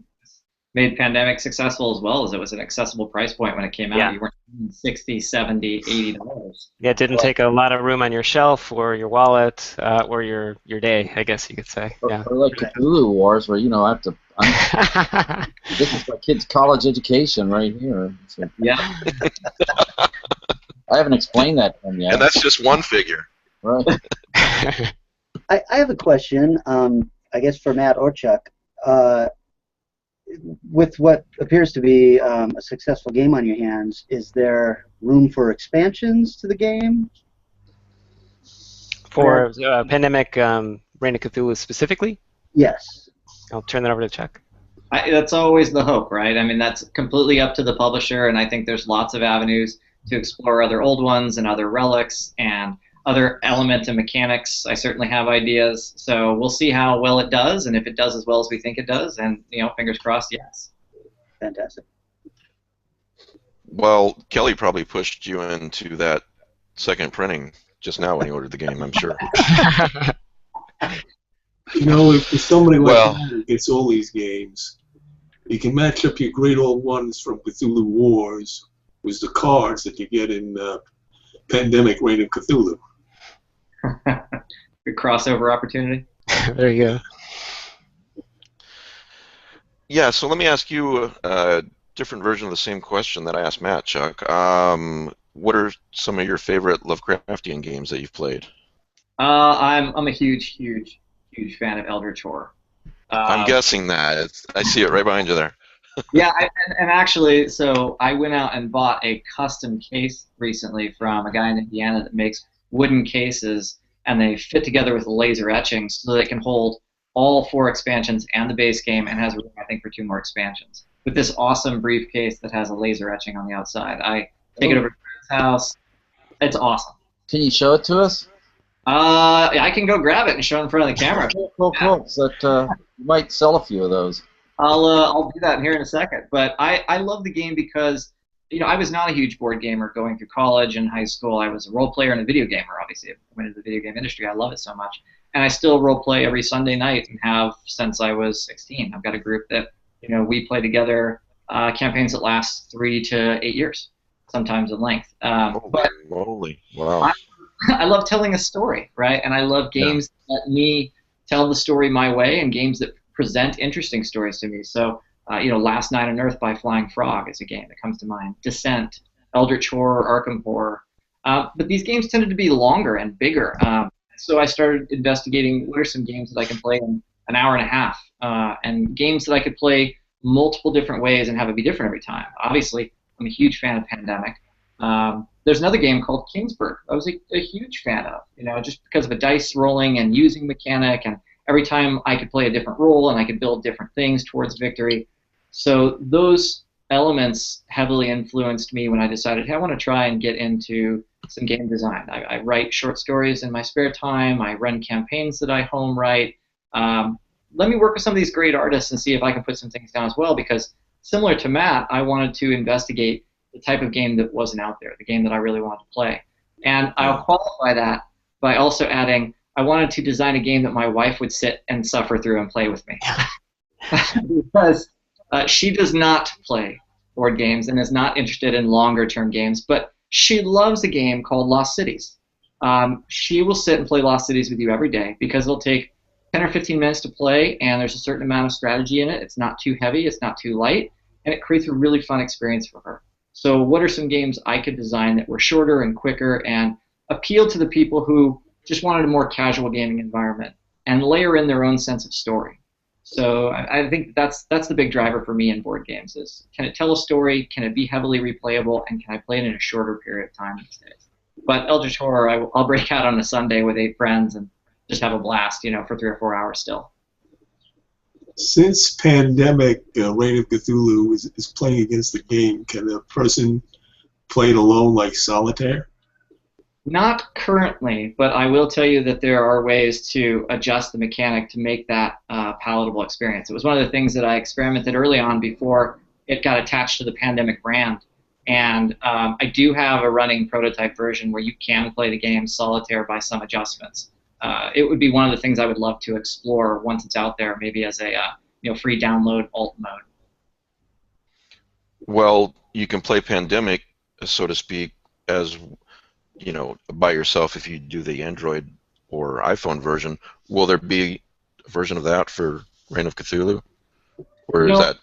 made Pandemic successful as well, as it was an accessible price point when it came out. Yeah. You weren't paying $60, $70, $80. Yeah, it didn't take a lot of room on your shelf or your wallet or your day, I guess you could say. Yeah. Or like Cthulhu Wars, where I have to. This is my kid's college education right here. So, Yeah. I haven't explained that to him yet. And that's just one figure. Right. I have a question, I guess for Matt or Chuck. With what appears to be a successful game on your hands, is there room for expansions to the game? For Pandemic Reign of Cthulhu specifically? Yes. I'll turn that over to Chuck. That's always the hope, right? I mean, that's completely up to the publisher, and I think there's lots of avenues to explore other old ones and other relics and other element and mechanics. I certainly have ideas, so we'll see how well it does, and if it does as well as we think it does, and fingers crossed, yes. Fantastic. Well, Kelly probably pushed you into that second printing just now when he ordered the game, I'm sure. If somebody like that who gets all these games, you can match up your great old ones from Cthulhu Wars with the cards that you get in Pandemic Reign of Cthulhu. Good crossover opportunity. There you go. Yeah, so let me ask you a different version of the same question that I asked Matt, Chuck. What are some of your favorite Lovecraftian games that you've played? I'm a huge fan of Eldritch Horror. I'm guessing that. I see it right behind you there. Yeah, and actually, so I went out and bought a custom case recently from a guy in Indiana that makes wooden cases, and they fit together with laser etching so they can hold all 4 expansions and the base game, and has room, I think, for 2 more expansions. with this awesome briefcase that has a laser etching on the outside. I take it over to his house. It's awesome. Can you show it to us? Yeah, I can go grab it and show it in front of the camera. Cool. So that you might sell a few of those. I'll do that here in a second. But I love the game because, you know, I was not a huge board gamer going through college and high school. I was a role player and a video gamer, obviously. I went into the video game industry. I love it so much. And I still role play every Sunday night and have since I was 16. I've got a group that, you know, we play together campaigns that last 3 to 8 years, sometimes in length. But Holy, wow. I love telling a story, right? And I love games that let me tell the story my way and games that present interesting stories to me. So, you know, Last Night on Earth by Flying Frog is a game that comes to mind. Descent, Eldritch Horror, Arkham Horror. But these games tended to be longer and bigger. So I started investigating what are some games that I can play in an hour and a half, and games that I could play multiple different ways and have it be different every time. Obviously, I'm a huge fan of Pandemic. There's another game called Kingsburg I was a huge fan of, you know, just because of a dice rolling and using mechanic, and every time I could play a different role and I could build different things towards victory. So those elements heavily influenced me when I decided, hey, I want to try and get into some game design. I write short stories in my spare time. I run campaigns that I home write. Let me work with some of these great artists and see if I can put some things down as well, because similar to Matt, I wanted to investigate the type of game that wasn't out there, the game that I really wanted to play. And I'll qualify that by also adding, I wanted to design a game that my wife would sit and suffer through and play with me. Because she does not play board games and is not interested in longer-term games, but she loves a game called Lost Cities. She will sit and play Lost Cities with you every day because it'll take 10 or 15 minutes to play, and there's a certain amount of strategy in it. It's not too heavy, it's not too light, and it creates a really fun experience for her. So what are some games I could design that were shorter and quicker and appeal to the people who just wanted a more casual gaming environment and layer in their own sense of story? So I think that's the big driver for me in board games is, can it tell a story, can it be heavily replayable, and can I play it in a shorter period of time these days? But Eldritch Horror, I'll break out on a Sunday with 8 friends and just have a blast, you know, for 3 or 4 hours still. Since Pandemic, Reign of Cthulhu is playing against the game, can a person play it alone like Solitaire? Not currently, but I will tell you that there are ways to adjust the mechanic to make that palatable experience. It was one of the things that I experimented early on before it got attached to the Pandemic brand. And I do have a running prototype version where you can play the game Solitaire by some adjustments. It would be one of the things I would love to explore once it's out there, maybe as a free download alt mode. Well, you can play Pandemic, so to speak, as by yourself if you do the Android or iPhone version. Will there be a version of that for Reign of Cthulhu, or is that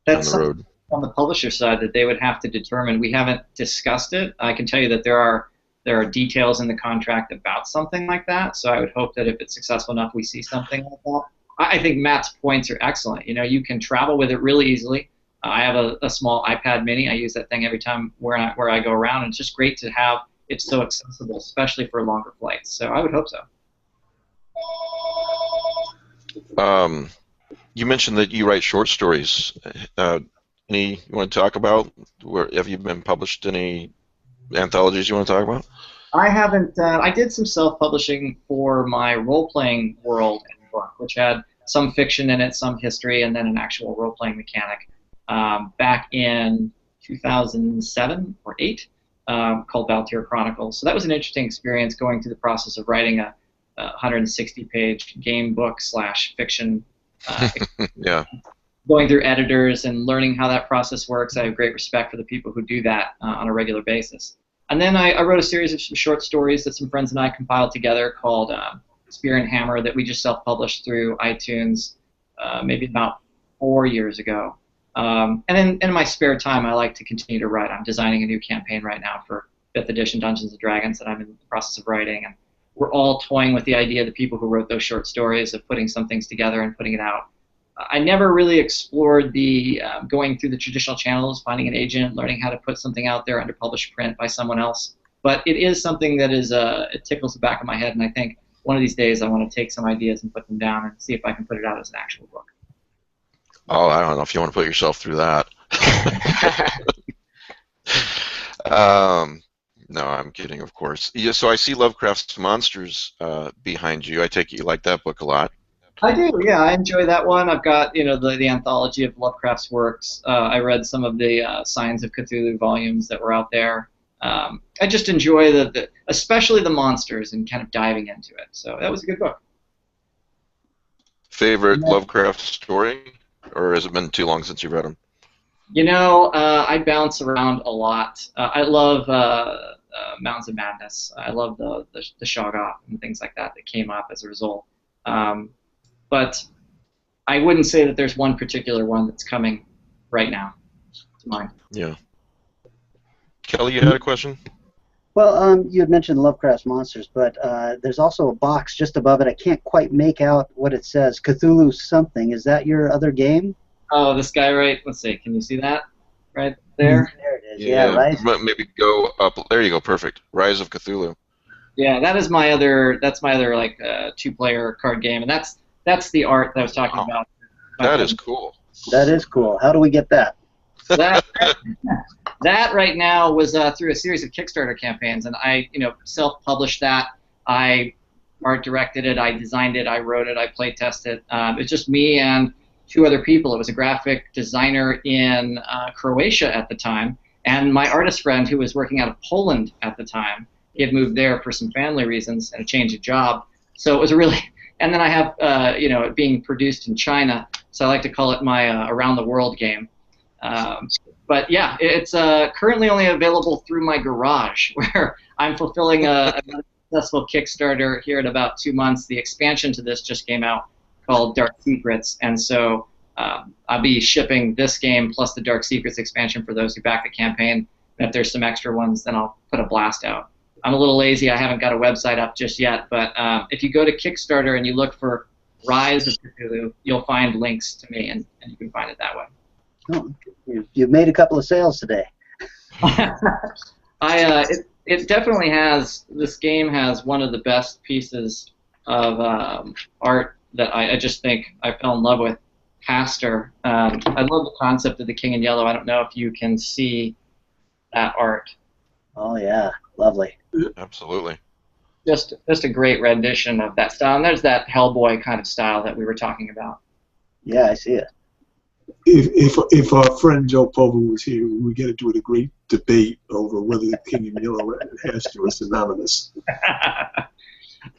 down the road? On the publisher side that they would have to determine. We haven't discussed it. I can tell you that there are details in the contract about something like that, so I would hope that if it's successful enough, we see something like that. I think Matt's points are excellent. You can travel with it really easily. I have a small iPad mini. I use that thing every time where I go around, and it's just great to have it so accessible, especially for longer flights. So I would hope so. You mentioned that you write short stories. Any you want to talk about? Have you been published any anthologies you want to talk about? I haven't. I did some self-publishing for my role-playing world book, which had some fiction in it, some history, and then an actual role-playing mechanic back in 2007 or 8 called Valtier Chronicles. So that was an interesting experience going through the process of writing a 160-page game book / fiction. Yeah. Going through editors and learning how that process works. I have great respect for the people who do that on a regular basis. And then I wrote a series of some short stories that some friends and I compiled together called Spear and Hammer that we just self-published through iTunes maybe about 4 years ago. And in my spare time, I like to continue to write. I'm designing a new campaign right now for 5th edition Dungeons & Dragons that I'm in the process of writing. And we're all toying with the idea, the people who wrote those short stories, of putting some things together and putting it out. I never really explored the going through the traditional channels, finding an agent, learning how to put something out there under published print by someone else. But it is something that is it tickles the back of my head, and I think one of these days I want to take some ideas and put them down and see if I can put it out as an actual book. Oh, I don't know if you want to put yourself through that. No, I'm kidding, of course. Yeah, so I see Lovecraft's Monsters behind you. I take it you like that book a lot. I do, yeah. I enjoy that one. I've got, the anthology of Lovecraft's works. I read some of the Signs of Cthulhu volumes that were out there. I just enjoy especially the monsters and kind of diving into it. So that was a good book. Favorite Lovecraft story, or has it been too long since you've read them? I bounce around a lot. I love Mountains of Madness. I love the Shoggoth and things like that came up as a result. But I wouldn't say that there's one particular one that's coming right now to mind. Yeah. Kelly, you had a question? Well, you had mentioned Lovecraft's Monsters, but there's also a box just above it. I can't quite make out what it says. Cthulhu something. Is that your other game? Oh, this guy, right? Let's see. Can you see that right there? There it is. Yeah, right. Maybe go up. There you go. Perfect. Rise of Cthulhu. Yeah, that is my other. That's my other like two-player card game, and that's the art that I was talking about. That is cool. That is cool. How do we get that? That right now was through a series of Kickstarter campaigns, and I self-published that. I art directed it, I designed it, I wrote it, I play tested it. It's just me and two other people. It was a graphic designer in Croatia at the time, and my artist friend who was working out of Poland at the time. He had moved there for some family reasons and a change of job. So it was a really, and then I have it being produced in China, so I like to call it my around the world game. But yeah, it's currently only available through my garage, where I'm fulfilling a successful Kickstarter here in about 2 months. The expansion to this just came out called Dark Secrets, and so I'll be shipping this game plus the Dark Secrets expansion for those who back the campaign. And if there's some extra ones, then I'll put a blast out. I'm a little lazy. I haven't got a website up just yet, but if you go to Kickstarter and you look for Rise of Cthulhu, you'll find links to me, and you can find it that way. Oh, you've made a couple of sales today. It definitely has. This game has one of the best pieces of art that I just think I fell in love with. Pastor. I love the concept of the King in Yellow. I don't know if you can see that art. Oh yeah, lovely. Absolutely. Just a great rendition of that style. And there's that Hellboy kind of style that we were talking about. Yeah, I see it. If our friend Joe Povel was here, we would get into a great debate over whether the King in Yellow has to is synonymous.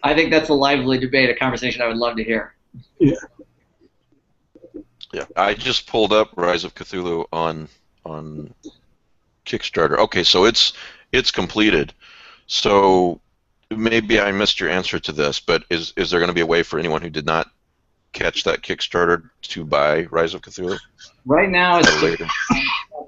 I think that's a lively debate, a conversation I would love to hear. Yeah. Yeah, I just pulled up Rise of Cthulhu on Kickstarter. Okay, so it's completed. So maybe I missed your answer to this, but is there going to be a way for anyone who did not catch that Kickstarter to buy Rise of Cthulhu? Right now, it's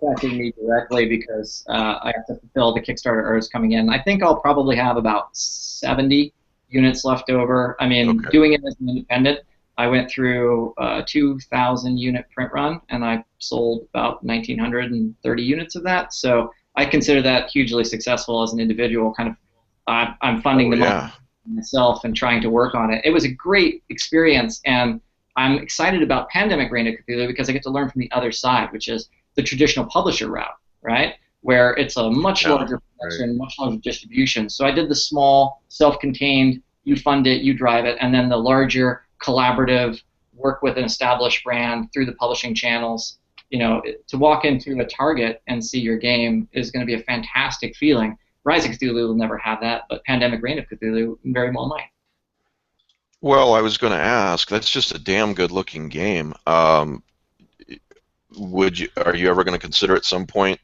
contacting me directly because I have to fulfill the Kickstarter orders coming in. I think I'll probably have about 70 units left over. I mean, doing it as an independent, I went through a 2,000 unit print run, and I sold about 1,930 units of that. So I consider that hugely successful as an individual. Kind of, I'm funding the money myself and trying to work on it. It was a great experience, and I'm excited about Pandemic Reign of Cthulhu because I get to learn from the other side, which is the traditional publisher route, right? Where it's a much larger production, much larger distribution. So I did the small, self-contained, you fund it, you drive it, and then the larger, collaborative, work with an established brand through the publishing channels. To walk into a Target and see your game is going to be a fantastic feeling. Rise of Cthulhu will never have that, but Pandemic Reign of Cthulhu very well might. Well, I was going to ask. That's just a damn good-looking game. Are you ever going to consider at some point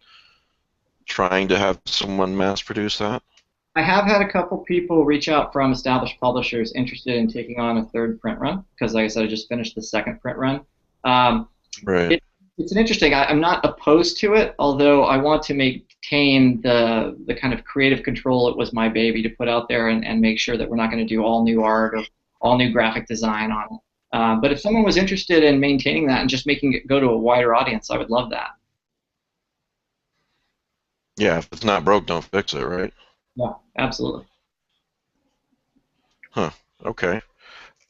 trying to have someone mass-produce that? I have had a couple people reach out from established publishers interested in taking on a third print run because, like I said, I just finished the second print run. Right. It's an interesting. I'm not opposed to it, although I want to maintain the kind of creative control. It was my baby to put out there and make sure that we're not going to do all new art or all new graphic design on it. But if someone was interested in maintaining that and just making it go to a wider audience, I would love that. Yeah, if it's not broke, don't fix it, right? Yeah, absolutely. Huh. Okay.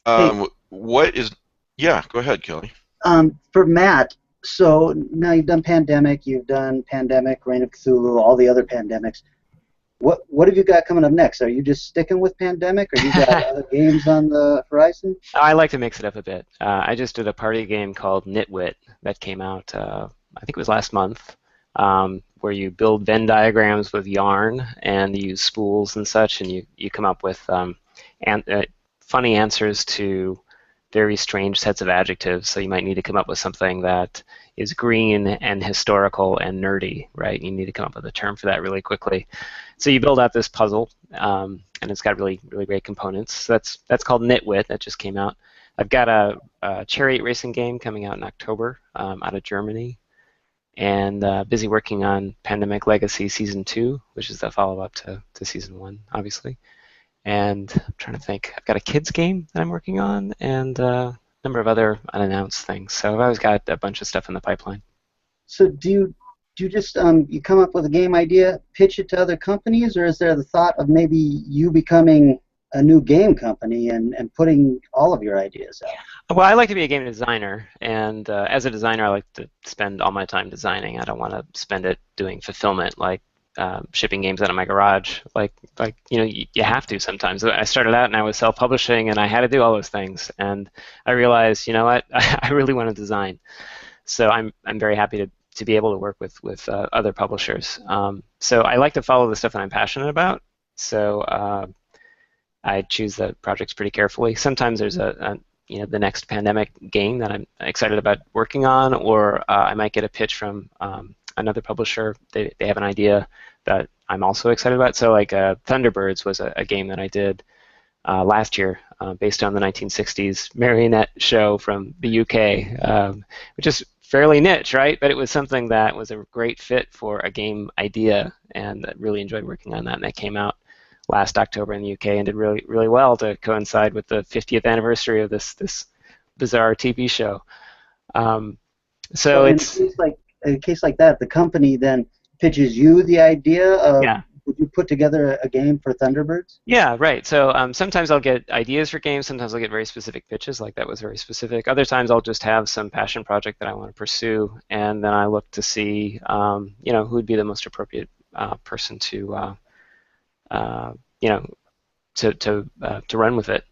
Hey. What is? Yeah, go ahead, Kelly. For Matt, so now you've done Pandemic, Reign of Cthulhu, all the other pandemics. What have you got coming up next? Are you just sticking with Pandemic, or you got other games on the horizon? I like to mix it up a bit. I just did a party game called Nitwit that came out, I think it was last month, where you build Venn diagrams with yarn and you use spools and such, and you come up with funny answers to very strange sets of adjectives. So you might need to come up with something that is green and historical and nerdy, right? You need to come up with a term for that really quickly. So you build out this puzzle, and it's got really, really great components. So that's called Nitwit. That just came out. I've got a chariot racing game coming out in October out of Germany, and busy working on Pandemic Legacy Season 2, which is the follow-up to Season 1, obviously. And I'm trying to think. I've got a kids game that I'm working on, and a number of other unannounced things. So I've always got a bunch of stuff in the pipeline. So do you just you come up with a game idea, pitch it to other companies, or is there the thought of maybe you becoming a new game company and putting all of your ideas out? Well, I like to be a game designer, and as a designer, I like to spend all my time designing. I don't want to spend it doing fulfillment, like shipping games out of my garage. Like you have to sometimes. I started out and I was self-publishing, and I had to do all those things, and I realized, you know what, I really want to design. So I'm very happy to be able to work with other publishers. So I like to follow the stuff that I'm passionate about. So I choose the projects pretty carefully. Sometimes there's the next Pandemic game that I'm excited about working on, or I might get a pitch from another publisher. They have an idea that I'm also excited about. So like Thunderbirds was a game that I did last year based on the 1960s marionette show from the UK, which is fairly niche, right? But it was something that was a great fit for a game idea, and I really enjoyed working on that. And that came out last October in the UK and did really, really well to coincide with the 50th anniversary of this bizarre TV show. So it's in a case like that, the company then pitches you the idea of, would you put together a game for Thunderbirds? Yeah, right. So sometimes I'll get ideas for games. Sometimes I'll get very specific pitches, like that was very specific. Other times I'll just have some passion project that I want to pursue, and then I look to see, who would be the most appropriate person to, to run with it.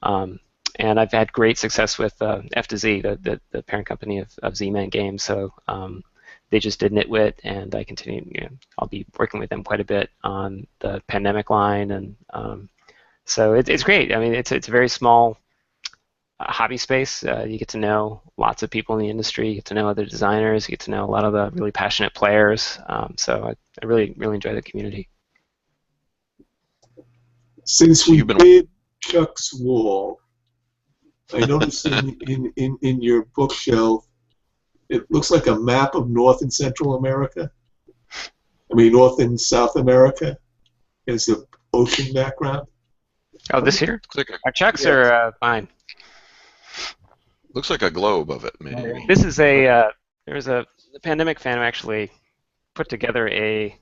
And I've had great success with F to Z, the parent company of Z-Man Games. So they just did Nitwit, and I continue. I'll be working with them quite a bit on the Pandemic line, and so it's great. I mean, it's a very small hobby space. You get to know lots of people in the industry. You get to know other designers. You get to know a lot of the really passionate players. So I really, really enjoy the community. Since we did Chuck's Wall, I noticed in your bookshelf, it looks like a map of North and Central America. I mean, North and South America as the ocean background. Oh, this here? Our Chuck's are mine. Looks like a globe of it, maybe. This is the Pandemic fan who actually put together a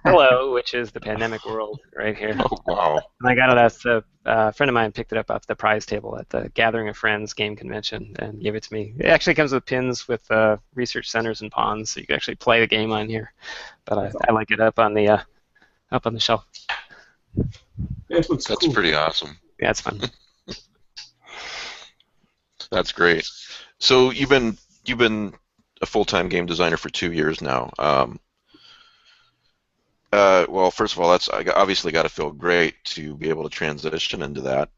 hello, which is the Pandemic world right here. Oh, wow. And I got it as a friend of mine picked it up off the prize table at the Gathering of Friends game convention and gave it to me. It actually comes with pins with research centers and pawns, so you can actually play the game on here. But I like it up on the shelf. That's cool. Pretty awesome. Yeah, it's fun. That's great. So you've been a full-time game designer for 2 years now. Well, first of all, that's obviously got to feel great to be able to transition into that.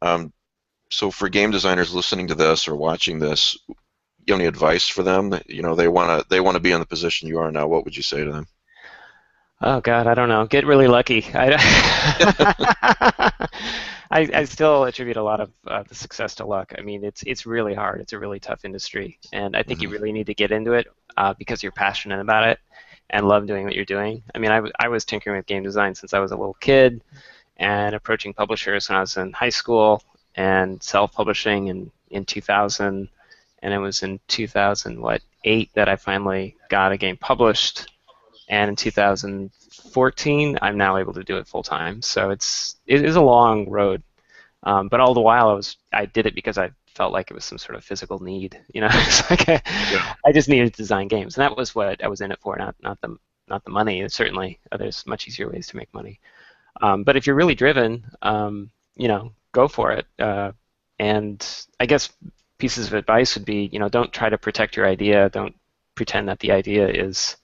So for game designers listening to this or watching this, you have any advice for them? They want to be in the position you are now. What would you say to them? Oh God, I don't know. Get really lucky. I still attribute a lot of the success to luck. I mean, it's really hard. It's a really tough industry, and I think you really need to get into it because you're passionate about it and love doing what you're doing. I mean, I was tinkering with game design since I was a little kid and approaching publishers when I was in high school and self-publishing in 2000, and it was in 2008 that I finally got a game published, and in 2014 I'm now able to do it full-time. So it is a long road, but all the while I did it because I felt like it was some sort of physical need. It's like I just needed to design games, and that was what I was in it for, not the money. Certainly, there's much easier ways to make money. But if you're really driven, go for it. And I guess pieces of advice would be, don't try to protect your idea. Don't pretend that the idea is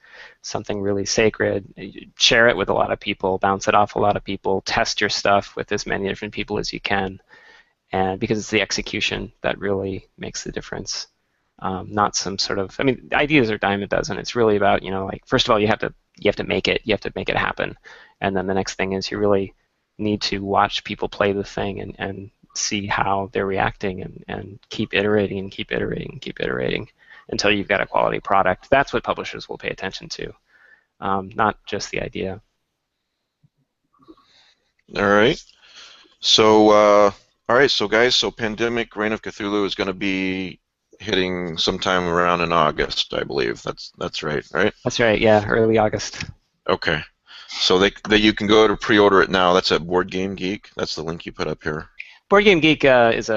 something really sacred. Share it with a lot of people, bounce it off a lot of people, test your stuff with as many different people as you can, and because it's the execution that really makes the difference. Not some sort of, ideas are a dime a dozen. It's really about, first of all, you have to make it, happen, and then the next thing is you really need to watch people play the thing and see how they're reacting and keep iterating and keep iterating and keep iterating until you've got a quality product. That's what publishers will pay attention to, not just the idea. All right. So, guys, so Pandemic Reign of Cthulhu is going to be hitting sometime around in August, I believe. That's right, right? That's right, yeah, early August. Okay. So you can go to pre-order it now. That's at Board Game Geek. That's the link you put up here. Board Game Geek is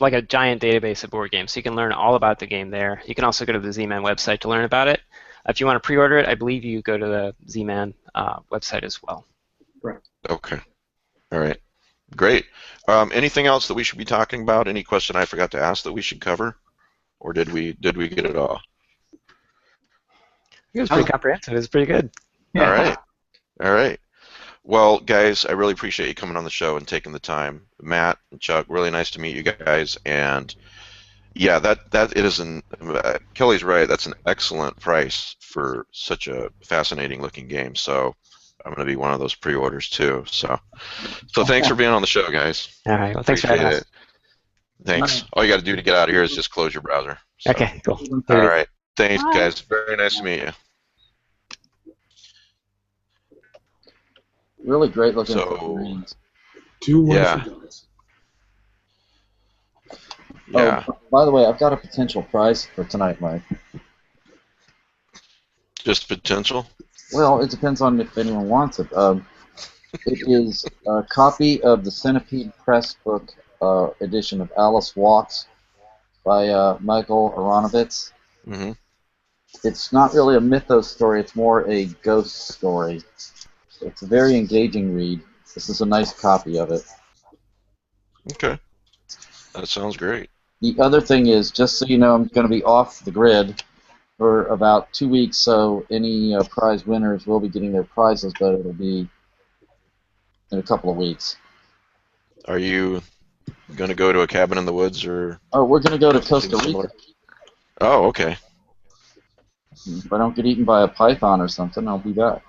like a giant database of board games, so you can learn all about the game there. You can also go to the Z-Man website to learn about it. If you want to pre-order it, I believe you go to the Z-Man website as well. Correct. Okay. All right. Great. Anything else that we should be talking about? Any question I forgot to ask that we should cover, or did we get it all? It was pretty comprehensive. It was pretty good. All right. All right. Well, guys, I really appreciate you coming on the show and taking the time. Matt and Chuck, really nice to meet you guys. And yeah, Kelly's right. That's an excellent price for such a fascinating looking game. So I'm going to be one of those pre-orders too. So thanks for being on the show, guys. All right. Well, thanks for having us. Thanks. All you got to do to get out of here is just close your browser. So. Okay, cool. All right. Thanks, guys. Very nice to meet you. Really great looking. So, Two wonderful guys. Yeah. Oh, by the way, I've got a potential prize for tonight, Mike. Just potential? Well, it depends on if anyone wants it. It is a copy of the Centipede Press book edition of Alice Walks by Michael Aronovitz. Mm-hmm. It's not really a mythos story, it's more a ghost story. It's a very engaging read. This is a nice copy of it. Okay. That sounds great. The other thing is, just so you know, I'm going to be off the grid for about 2 weeks, so any prize winners will be getting their prizes, but it'll be in a couple of weeks. Are you going to go to a cabin in the woods or? Oh, we're going to go to Costa Rica. Oh, okay. If I don't get eaten by a python or something, I'll be back.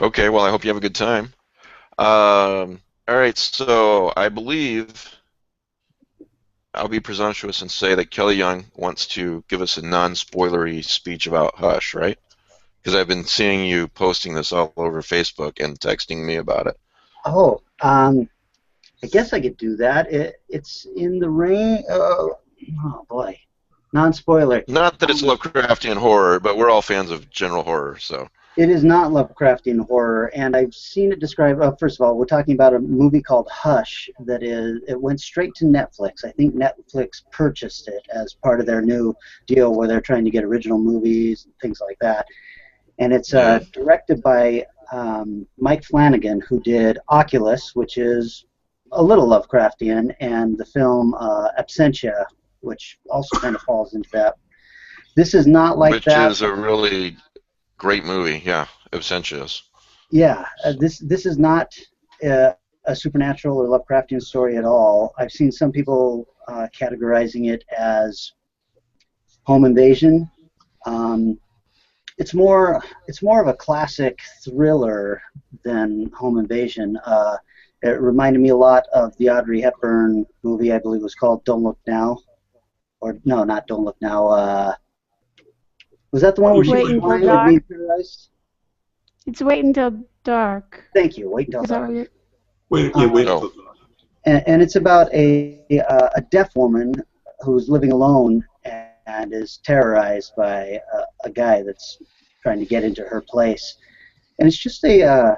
Okay, well, I hope you have a good time. All right, so I believe I'll be presumptuous and say that Kelly Young wants to give us a non-spoilery speech about Hush, right? Because I've been seeing you posting this all over Facebook and texting me about it. Oh, I guess I could do that. It's in the ring. Oh boy, non-spoiler. Not that it's Lovecraftian horror, but we're all fans of general horror, so. It is not Lovecraftian horror, and I've seen it described. First of all, we're talking about a movie called Hush it went straight to Netflix. I think Netflix purchased it as part of their new deal where they're trying to get original movies and things like that. And it's directed by Mike Flanagan, who did Oculus, which is a little Lovecraftian, and the film Absentia, which also kind of falls into that. This is not like that. Which is a really great movie, yeah, Absentias. Yeah, this is not a supernatural or Lovecraftian story at all. I've seen some people categorizing it as home invasion. It's more of a classic thriller than home invasion. It reminded me a lot of the Audrey Hepburn movie, I believe it was called Don't Look Now. Or, no, not Don't Look Now. Was that the one where she was blind and being terrorized? It's Wait Until Dark. Thank you, Wait Until Dark. Wait until dark. And it's about a deaf woman who's living alone and is terrorized by a guy that's trying to get into her place. And it's just a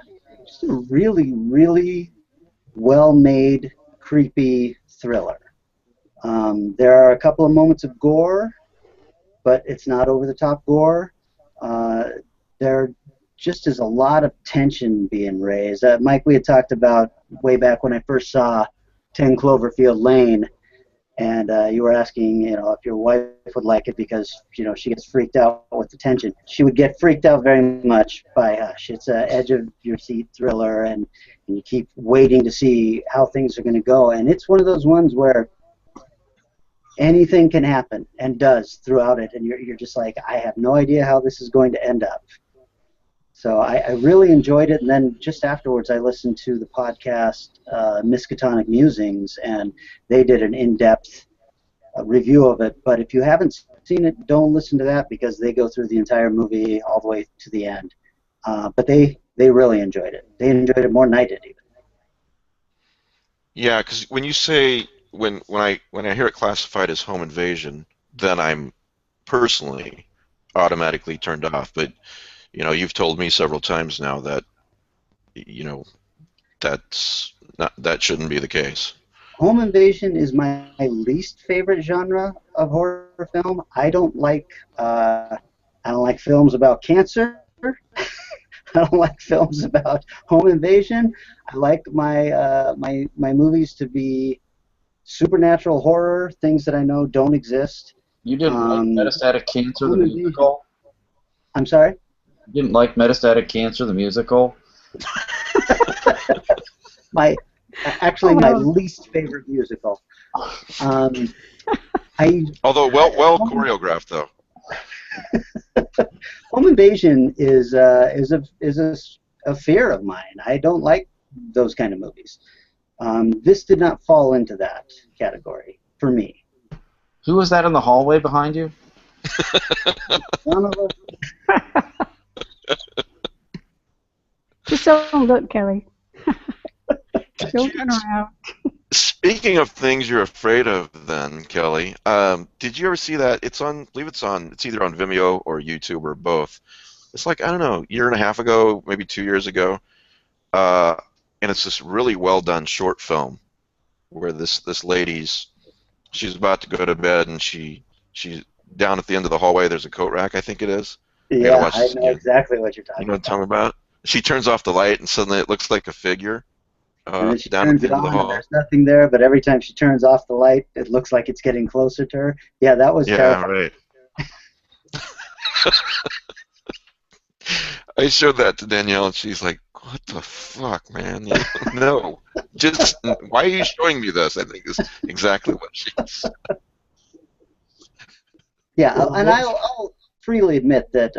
really, really well-made, creepy thriller. There are a couple of moments of gore, but it's not over-the-top gore. There just is a lot of tension being raised. Mike, we had talked about way back when I first saw 10 Cloverfield Lane, and you were asking, if your wife would like it because, she gets freaked out with the tension. She would get freaked out very much by Hush. It's an edge-of-your-seat thriller, and you keep waiting to see how things are going to go. And it's one of those ones where anything can happen, and does throughout it, and you're just like, I have no idea how this is going to end up. So I really enjoyed it, and then just afterwards I listened to the podcast Miskatonic Musings, and they did an in-depth review of it. But if you haven't seen it, don't listen to that because they go through the entire movie all the way to the end. But they really enjoyed it. They enjoyed it more than I did even. Yeah, because when you say when I hear it classified as home invasion, then I'm personally automatically turned off. But you've told me several times now that that shouldn't be the case. Home invasion is my least favorite genre of horror film. I don't like films about cancer. I don't like films about home invasion. I like my movies to be supernatural horror, things that I know don't exist. You didn't like Metastatic Cancer, the musical? I'm sorry? You didn't like Metastatic Cancer, the musical? my least favorite musical. Although well choreographed though. Home invasion is a fear of mine. I don't like those kind of movies. This did not fall into that category for me. Who was that in the hallway behind you? None of us. Just don't look, Kelly. Don't turn around. Speaking of things you're afraid of, then, Kelly, did you ever see that? It's either on Vimeo or YouTube or both. It's like, I don't know, a year and a half ago, maybe 2 years ago, and it's this really well done short film where this she's about to go to bed and she's down at the end of the hallway. There's a coat rack, I think it is. Yeah, I know exactly what you're talking about. You know what I'm talking about? She turns off the light and suddenly it looks like a figure. And then she down turns at the it end of the on hall. and there's nothing there, but every time she turns off the light, it looks like it's getting closer to her. Yeah, that was terrifying. Right. I showed that to Danielle, and she's like, "What the fuck, man? No, just why are you showing me this?" I think is exactly what she said. Yeah, and I'll freely admit that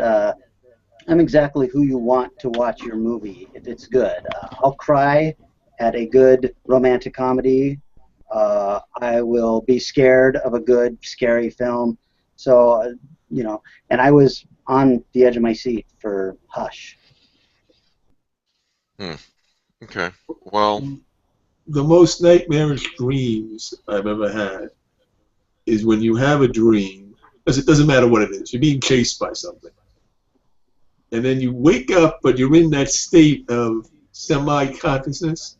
I'm exactly who you want to watch your movie if it's good. I'll cry at a good romantic comedy. I will be scared of a good scary film. So, and I was on the edge of my seat for Hush. Okay. Well, the most nightmarish dreams I've ever had is when you have a dream, because it doesn't matter what it is, you're being chased by something. And then you wake up, but you're in that state of semi-consciousness.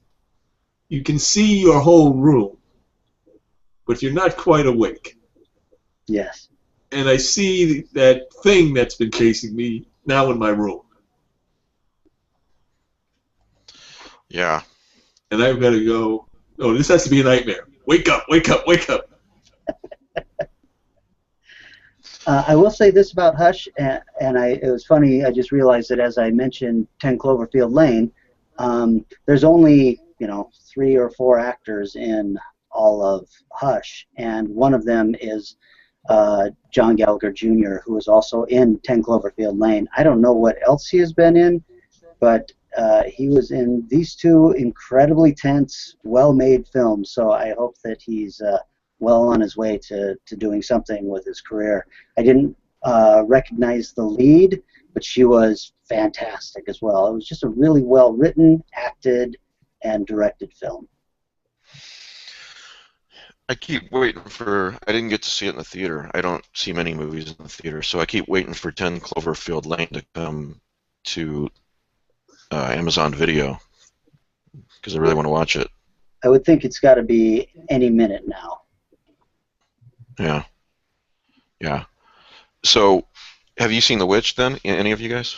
You can see your whole room, but you're not quite awake. Yes. And I see that thing that's been chasing me now in my room. Yeah. And I've got to go, oh, this has to be a nightmare. Wake up, wake up, wake up. I will say this about Hush, and it was funny, I just realized that as I mentioned 10 Cloverfield Lane, there's only, 3 or 4 actors in all of Hush, and one of them is John Gallagher Jr., who is also in 10 Cloverfield Lane. I don't know what else he has been in, but he was in these 2 incredibly tense, well-made films, so I hope that he's well on his way to doing something with his career. I didn't recognize the lead, but she was fantastic as well. It was just a really well-written, acted, and directed film. I keep waiting for. I didn't get to see it in the theater. I don't see many movies in the theater, so I keep waiting for 10 Cloverfield Lane to come to Amazon Video because I really want to watch it. I would think it's got to be any minute now. Yeah. Yeah. So, have you seen The Witch then? Any of you guys?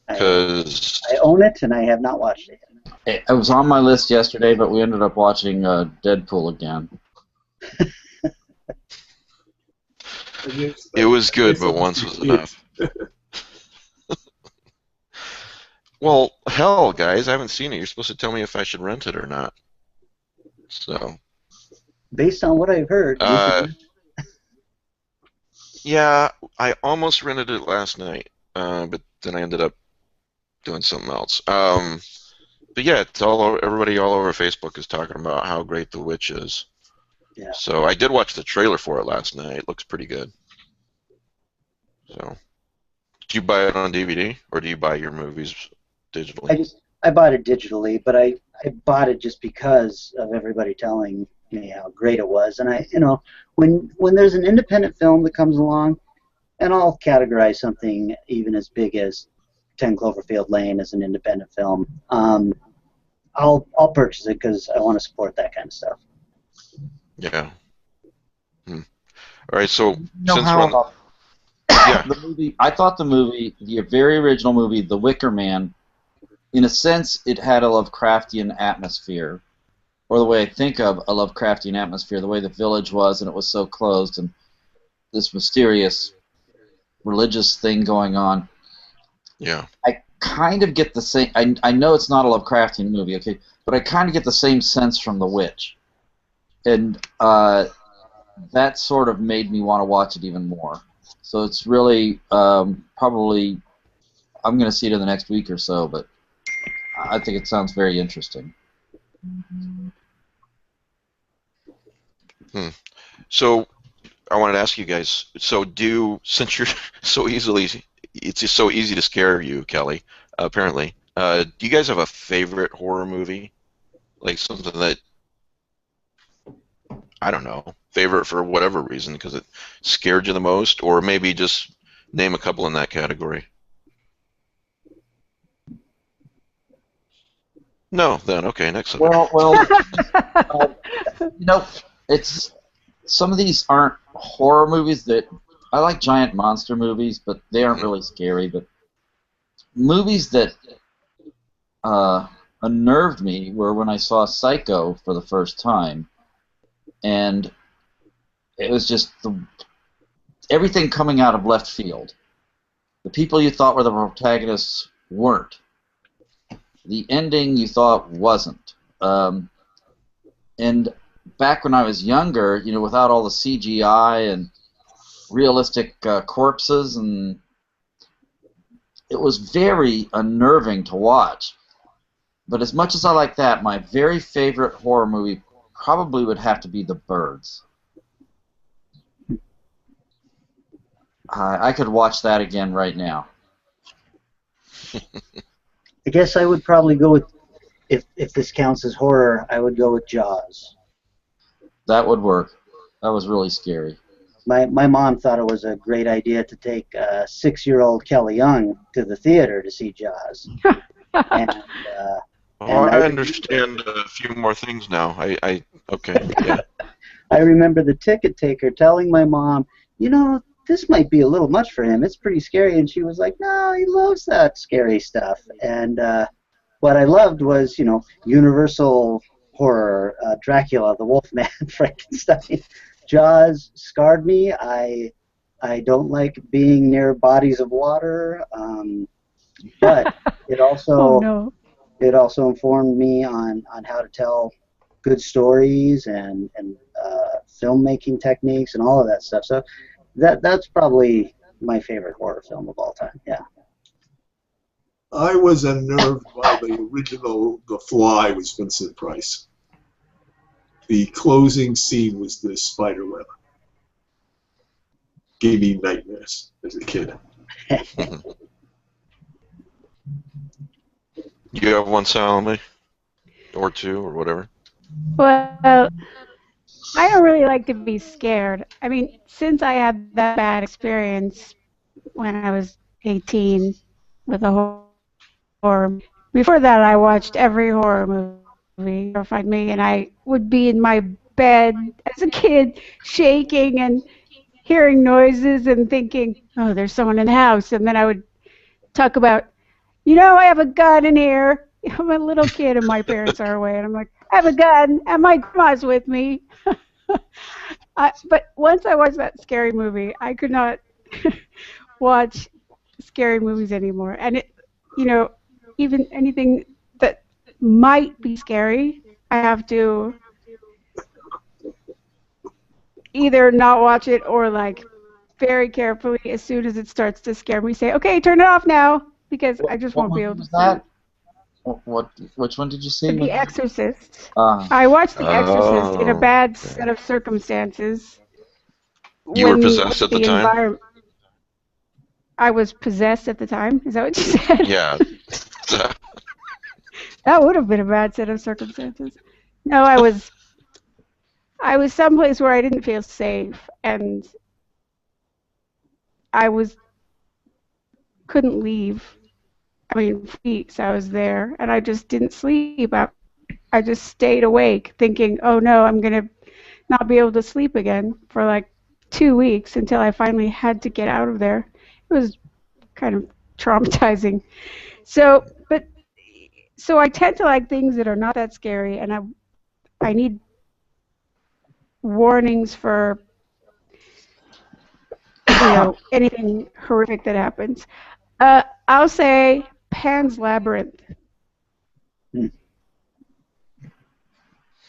I Because own it, and I have not watched it yet. It was on my list yesterday, but we ended up watching Deadpool again. it was good, but once was enough. Well, hell, guys, I haven't seen it. You're supposed to tell me if I should rent it or not. So. Based on what I've heard, you should. Yeah, I almost rented it last night, but then I ended up doing something else. But yeah, it's everybody all over Facebook is talking about how great The Witch is. Yeah. So I did watch the trailer for it last night. It looks pretty good. So, do you buy it on DVD or do you buy your movies digitally? I bought it digitally, but I bought it just because of everybody telling me how great it was. And when there's an independent film that comes along, and I'll categorize something even as big as 10 Cloverfield Lane as an independent film, I'll purchase it because I want to support that kind of stuff. Yeah. All right. So No, since we're on the movie, I thought the very original movie, The Wicker Man, in a sense, it had a Lovecraftian atmosphere, or the way I think of a Lovecraftian atmosphere, the way the village was, and it was so closed, and this mysterious religious thing going on. Yeah. I kind of get the same. I know it's not a Lovecraftian movie, okay, but I kind of get the same sense from The Witch, and that sort of made me want to watch it even more. So it's really probably I'm going to see it in the next week or so, but I think it sounds very interesting. So I wanted to ask you guys. So since you're it's just so easy to scare you, Kelly. Apparently, do you guys have a favorite horror movie? Like something that I don't know, favorite for whatever reason because it scared you the most, or maybe just name a couple in that category. No, then okay, next subject. Well, it's some of these aren't horror movies that I like giant monster movies, but they aren't really scary. But movies that unnerved me were when I saw Psycho for the first time, and it was just everything coming out of left field. The people you thought were the protagonists weren't. The ending you thought wasn't. And back when I was younger, without all the CGI and realistic corpses, and it was very unnerving to watch. But as much as I like that, my very favorite horror movie probably would have to be The Birds. I could watch that again right now. I guess I would probably go with, if this counts as horror, I would go with Jaws. That would work. That was really scary. My mom thought it was a great idea to take 6-year-old Kelly Young to the theater to see Jaws. and I understand a few more things now. Okay, yeah. I remember the ticket taker telling my mom, this might be a little much for him. It's pretty scary. And she was like, no, he loves that scary stuff. And what I loved was, Universal horror, Dracula, the Wolfman, Frankenstein. Jaws scarred me. I don't like being near bodies of water. But it also it also informed me on how to tell good stories and filmmaking techniques and all of that stuff. So that's probably my favorite horror film of all time. Yeah. I was unnerved by the original The Fly with Vincent Price. The closing scene was the spider web. Gave me nightmares as a kid. You have one, Salome? Or two, or whatever? Well, I don't really like to be scared. I mean, since I had that bad experience when I was 18 with a horror, before that I watched every horror movie movie terrified me, and I would be in my bed as a kid, shaking and hearing noises and thinking, "Oh, there's someone in the house," and then I would talk about, I have a gun in here. I'm a little kid and my parents are away, and I'm like, I have a gun and my grandma's with me. But once I watched that scary movie, I could not watch scary movies anymore. And even anything that might be scary, I have to either not watch it or like very carefully as soon as it starts to scare me, say, "Okay, turn it off now," because I just What won't be movie able to was sleep. that? Which one did you see? The Exorcist. Uh, I watched The Exorcist in a Oh, bad okay. set of circumstances You were when possessed at the the time? environment. I was possessed at the time. Is that what you said? Yeah. That would have been a bad set of circumstances. No, I was someplace where I didn't feel safe, and I couldn't leave. I mean, for weeks I was there, and I just didn't sleep. I just stayed awake, thinking, "Oh no, I'm gonna not be able to sleep again for like 2 weeks until I finally had to get out of there." It was kind of traumatizing. So, so I tend to like things that are not that scary, and I need warnings for anything horrific that happens. I'll say Pan's Labyrinth. Hmm.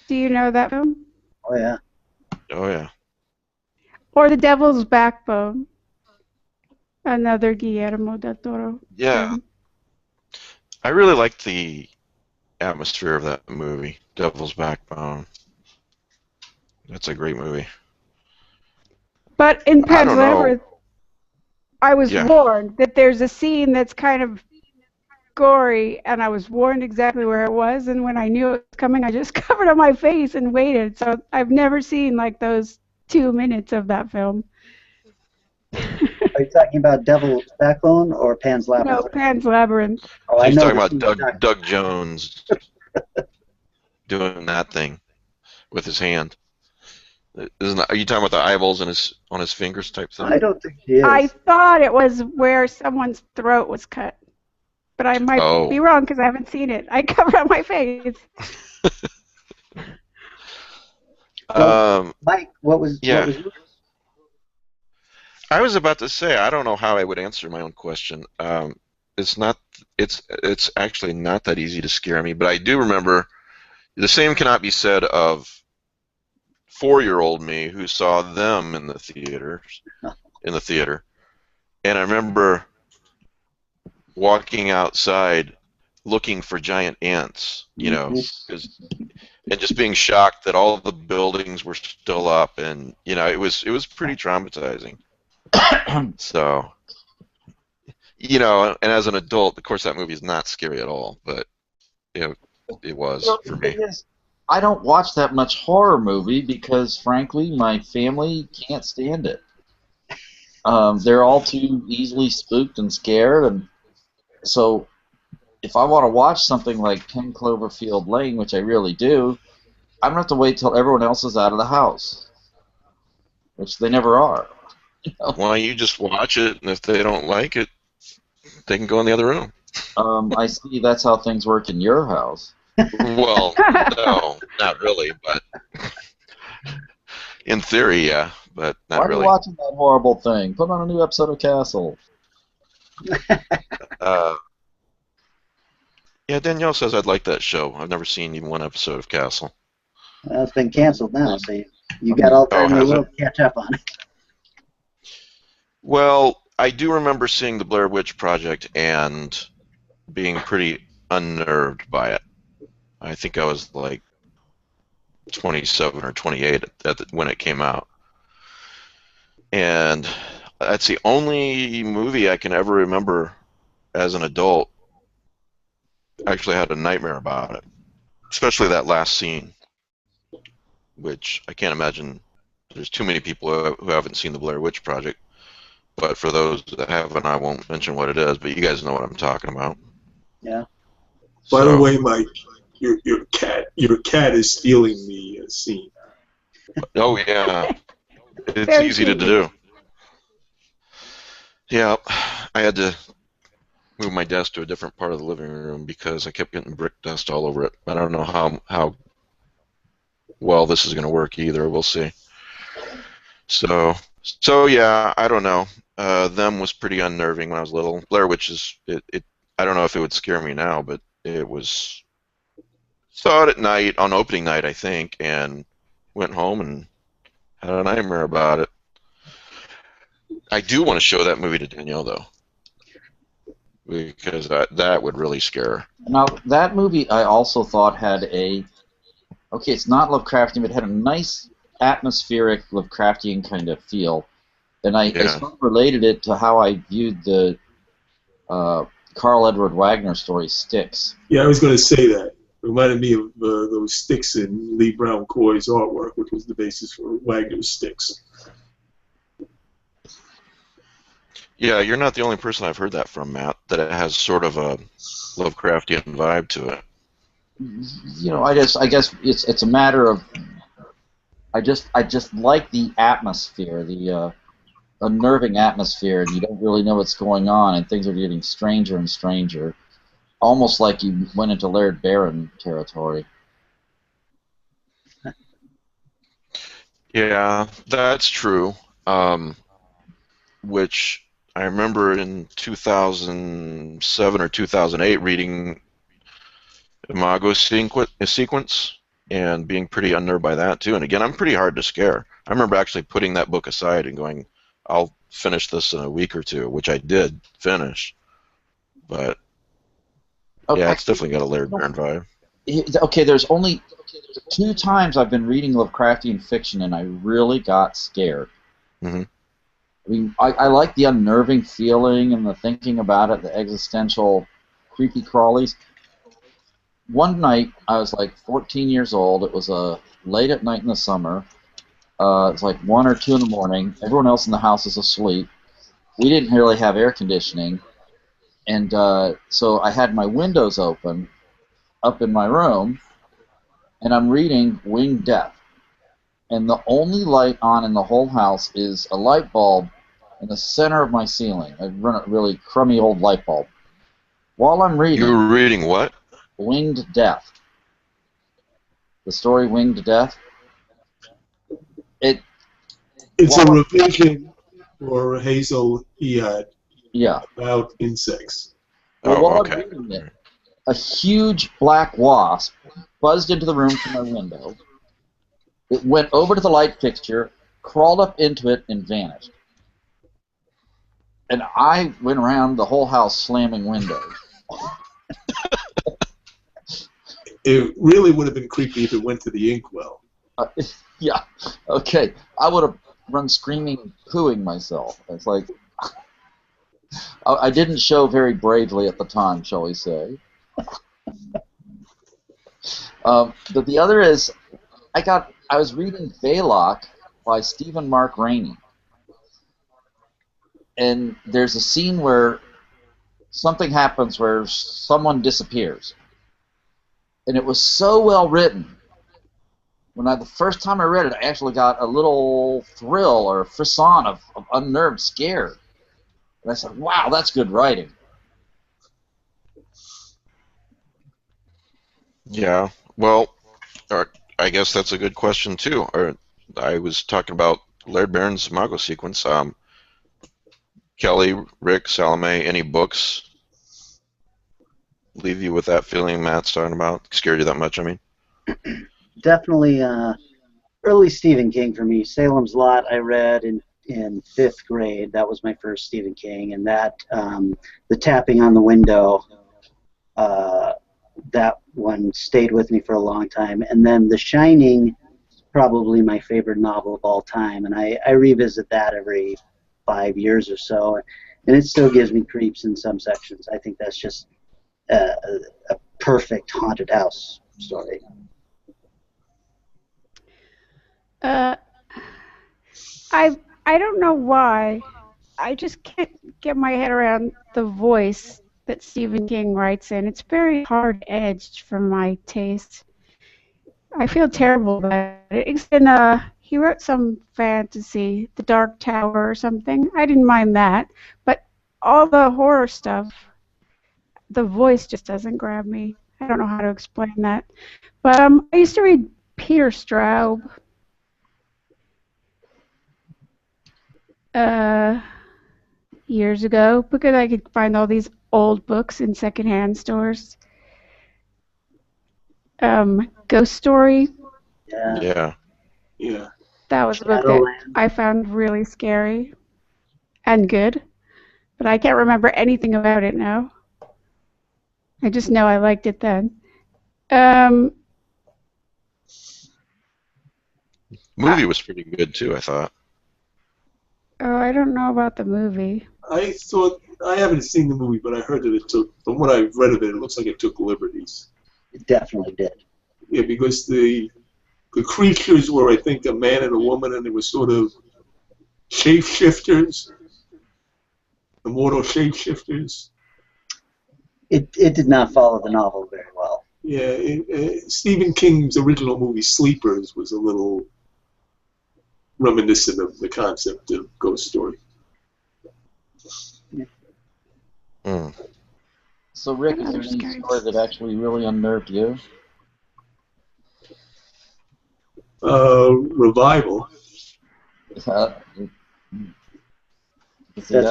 Do you know that film? Oh yeah. Oh, yeah. Or The Devil's Backbone, another Guillermo del Toro Yeah. film. I really liked the atmosphere of that movie, Devil's Backbone. That's a great movie. But in I Pan's don't know. Labyrinth, I was Yeah. warned that there's a scene that's kind of gory, and I was warned exactly where it was, and when I knew it was coming, I just covered up my face and waited. So I've never seen like those 2 minutes of that film. Are you talking about Devil's Backbone or Pan's No, Labyrinth? Pan's Labyrinth. Oh, I She's know talking the about scene you're talking Doug Jones doing that thing with his hand. Are you talking about the eyeballs on his fingers type about. thing? I don't think she I is. thought it was where someone's throat was cut, but I might Oh. be wrong because I haven't seen it. I covered up my face. Well, Mike, what was Yeah. yours? I was about to say I don't know how I would answer my own question. It's not. It's actually not that easy to scare me, but I do remember the same cannot be said of 4-year-old me who saw them in the theater, and I remember walking outside looking for giant ants, and just being shocked that all of the buildings were still up, and it was pretty traumatizing. So, and as an adult, of course, that movie is not scary at all, but it was for the me. thing is, I don't watch that much horror movie because, frankly, my family can't stand it. They're all too easily spooked and scared, and so if I want to watch something like 10 Cloverfield Lane, which I really do, I'm going to have to wait till everyone else is out of the house, which they never are. Why don't you just watch it, and if they don't like it, they can go in the other room. I see that's how things work in your house. Well, no, not really, but in theory, yeah, but Why not are you really. watching that horrible thing? Put on a new episode of Castle. Yeah, Danielle says I'd like that show. I've never seen even one episode of Castle. Well, it's been canceled now, so you got all the time in the has it? world to catch up on it. Well, I do remember seeing the Blair Witch Project and being pretty unnerved by it. I think I was like 27 or 28 when it came out. And that's the only movie I can ever remember as an adult actually had a nightmare about it. Especially that last scene, which I can't imagine there's too many people who haven't seen the Blair Witch Project. But for those that haven't, I won't mention what it is, but you guys know what I'm talking about. Yeah. By the way, Mike, your cat is stealing the scene. Oh yeah, it's Very easy to creepy. do. Yeah, I had to move my desk to a different part of the living room because I kept getting brick dust all over it. I don't know how well this is going to work either. We'll see. So yeah, I don't know. Them was pretty unnerving when I was little. Blair Witch is it. I don't know if it would scare me now, but it was. Saw it at night on opening night, I think, and went home and had a nightmare about it. I do want to show that movie to Danielle though, because that would really scare her. Now, that movie I also thought had a... Okay, it's not Lovecraftian, but it had a nice atmospheric Lovecraftian kind of feel. And I Yeah. sort of related it to how I viewed the Carl Edward Wagner story, Styx. Yeah, I was going to say that. It reminded me of those sticks in Lee Brown Coy's artwork, which was the basis for Wagner's Sticks. Yeah, you're not the only person I've heard that from, Matt. That it has sort of a Lovecraftian vibe to it. You know, I guess it's a matter of I just like the atmosphere, the unnerving atmosphere, and you don't really know what's going on, and things are getting stranger and stranger, almost like you went into Laird Barron territory. Yeah, that's true. Which I remember in 2007 or 2008 reading Imago sequence and being pretty unnerved by that too. And again, I'm pretty hard to scare. I remember actually putting that book aside and going, I'll finish this in a week or two, which I did finish. But Okay. yeah, it's definitely got a Laird Barron vibe. Okay, there's only 2 times I've been reading Lovecraftian fiction and I really got scared. Mm-hmm. I mean, I like the unnerving feeling and the thinking about it, the existential creepy crawlies. One night, I was like 14 years old. It was late at night in the summer. It's like 1 or 2 in the morning. Everyone else in the house is asleep. We didn't really have air conditioning. And so I had my windows open up in my room, and I'm reading Winged Death. And the only light on in the whole house is a light bulb in the center of my ceiling. I run a really crummy old light bulb. While I'm reading... You were reading what? Winged Death. The story Winged Death. It's a revision for Hazel Ead Yeah. about insects. Well, Oh, while okay. I'm reading it, a huge black wasp buzzed into the room from my window. It went over to the light fixture, crawled up into it, and vanished. And I went around the whole house slamming windows. It really would have been creepy if it went to the inkwell. Yeah, okay. I would have run screaming, pooing myself. It's like... I didn't show very bravely at the time, shall we say. But the other is, I was reading Leacock by Stephen Mark Rainey. And there's a scene where something happens where someone disappears. And it was so well written. The first time I read it, I actually got a little thrill or frisson of unnerved scare. And I said, wow, that's good writing. Yeah. Well, I guess that's a good question too. I was talking about Laird Barron's Imago sequence. Kelly, Rick, Salome, any books leave you with that feeling Matt's talking about? Scared you that much, I mean? Definitely early Stephen King for me. Salem's Lot I read in 5th grade. That was my first Stephen King, and that the tapping on the window, that one stayed with me for a long time. And then The Shining is probably my favorite novel of all time, and I revisit that every 5 years or so, and it still gives me creeps in some sections. I think that's just a perfect haunted house story. I don't know why. I just can't get my head around the voice that Stephen King writes in. It's very hard-edged for my taste. I feel terrible about it. And he wrote some fantasy, The Dark Tower or something. I didn't mind that, but all the horror stuff, the voice just doesn't grab me. I don't know how to explain that. But I used to read Peter Straub. Years ago, because I could find all these old books in secondhand stores. Ghost Story. Yeah. Yeah. Yeah. That was a book that I found really scary and good, but I can't remember anything about it now. I just know I liked it then. Movie was pretty good too, I thought. Oh, I don't know about the movie. I haven't seen the movie, but I heard that it took, from what I've read of it, it looks like it took liberties. It definitely did. Yeah, because the creatures were, I think, a man and a woman, and they were sort of shapeshifters, immortal shapeshifters. It did not follow the novel very well. Yeah, Stephen King's original movie Sleepers was a little reminiscent of the concept of Ghost Story. Mm. So, Rick, is there any story that actually really unnerved you? Revival. That's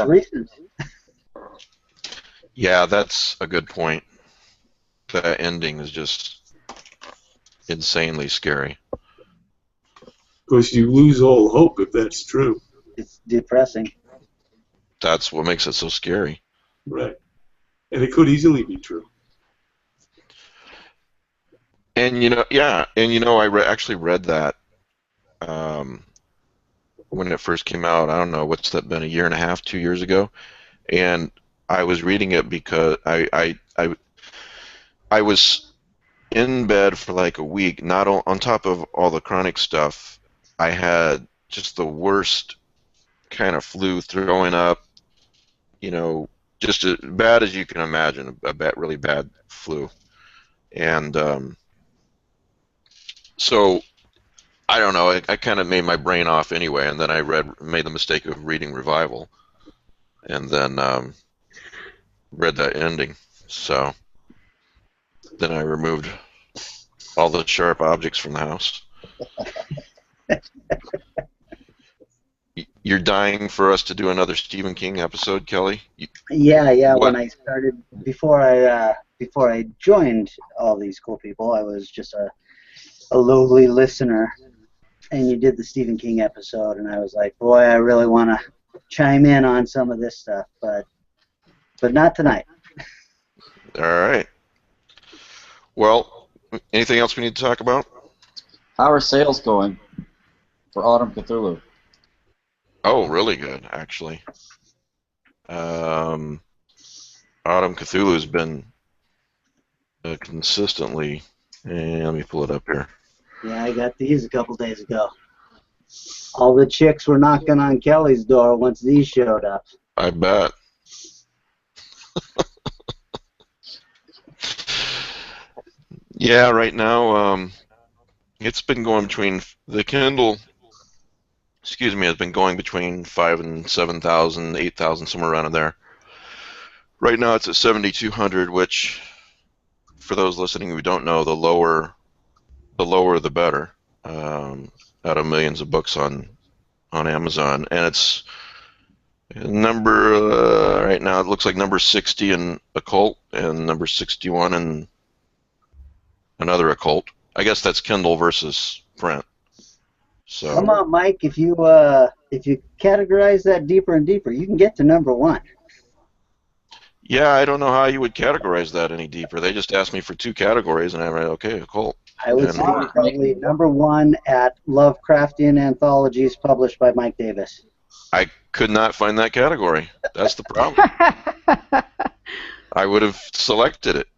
recent. Yeah, that's a good point. The ending is just insanely scary. Because you lose all hope if that's true. It's depressing. That's what makes it so scary. Right. And it could easily be true. And I actually read that when it first came out. I don't know, what's that been, a year and a half, 2 years ago? And I was reading it because I was in bed for like a week. Not on top of all the chronic stuff, I had just the worst kind of flu, throwing up, just as bad as you can imagine, really bad flu. And so I don't know, I kind of made my brain off anyway, and then I made the mistake of reading Revival, and then read that ending. So then I removed all the sharp objects from the house. You're dying for us to do another Stephen King episode, Kelly? Yeah. What? When I started, before I joined all these cool people, I was just a lowly listener, and you did the Stephen King episode, and I was like, boy, I really want to chime in on some of this stuff, but not tonight. All right. Well, anything else we need to talk about? How are sales going for Autumn Cthulhu? Oh, really good, actually. Autumn Cthulhu has been consistently. Let me pull it up here. Yeah, I got these a couple days ago. All the chicks were knocking on Kelly's door once these showed up. I bet. Yeah, right now it's been going between the Kindle. Excuse me, has been going between 5,000 and 7,000, 8,000, somewhere around in there. Right now it's at 7,200, which, for those listening who don't know, the lower the better. Out of millions of books on Amazon, and it's number right now. It looks like number 60 in occult and number 61 in another occult. I guess that's Kindle versus print. So come on, Mike. If you categorize that deeper and deeper, you can get to number 1. yeah, I don't know how you would categorize that any deeper. They just asked me for 2 categories, and I went, okay, occult. I would say probably number 1 at Lovecraftian anthologies published by Mike Davis. I could not find that category. That's the problem. I would have selected it.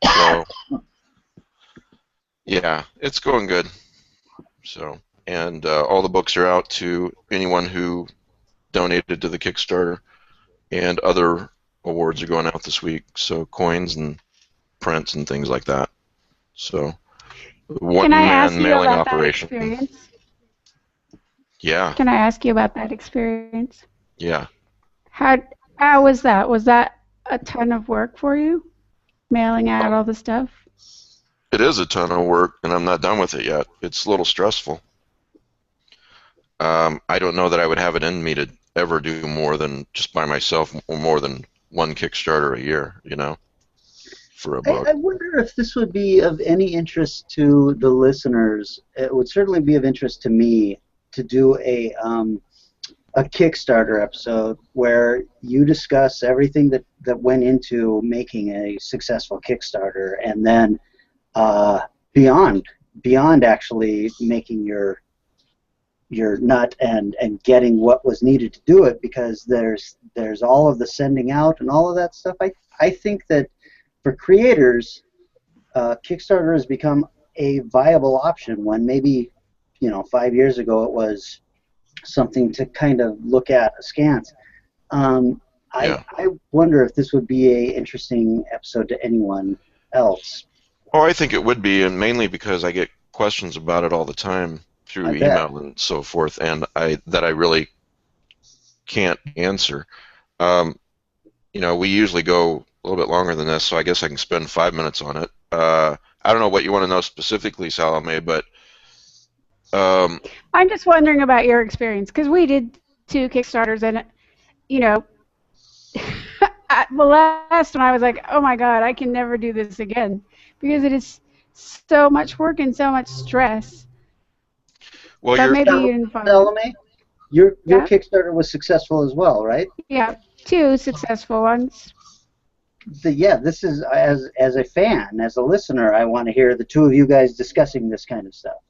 So, yeah, it's going good. So, and all the books are out to anyone who donated to the Kickstarter and other awards are going out this week, so coins and prints and things like that. So Can I ask one-man you mailing about that operation. experience? Yeah, Can I ask you about that experience? yeah. How was that? Was that a ton of work for you, mailing out all the stuff? It is a ton of work, and I'm not done with it yet. It's a little stressful. I don't know that I would have it in me to ever do more than just by myself, or more than one Kickstarter a year, you know, for a book. I wonder if this would be of any interest to the listeners. It would certainly be of interest to me to do a Kickstarter episode where you discuss everything that went into making a successful Kickstarter, and then beyond actually making your nut and getting what was needed to do it, because there's all of the sending out and all of that stuff. I think that for creators, Kickstarter has become a viable option when maybe 5 years ago it was something to kind of look at askance. Yeah. I wonder if this would be a interesting episode to anyone else. Oh, I think it would be, and mainly because I get questions about it all the time through I bet. email and so forth, and I really can't answer. Um, we usually go a little bit longer than this, so I guess I can spend 5 minutes on it. I don't know what you want to know specifically, Salome, but I'm just wondering about your experience, because we did 2 Kickstarters, and the last one I was like, oh my God, I can never do this again, because it is so much work and so much stress. well, But maybe you didn't find it. Salome, your Yeah? Kickstarter was successful as well, right? Yeah, 2 successful ones. This is, as a fan, as a listener, I want to hear the two of you guys discussing this kind of stuff.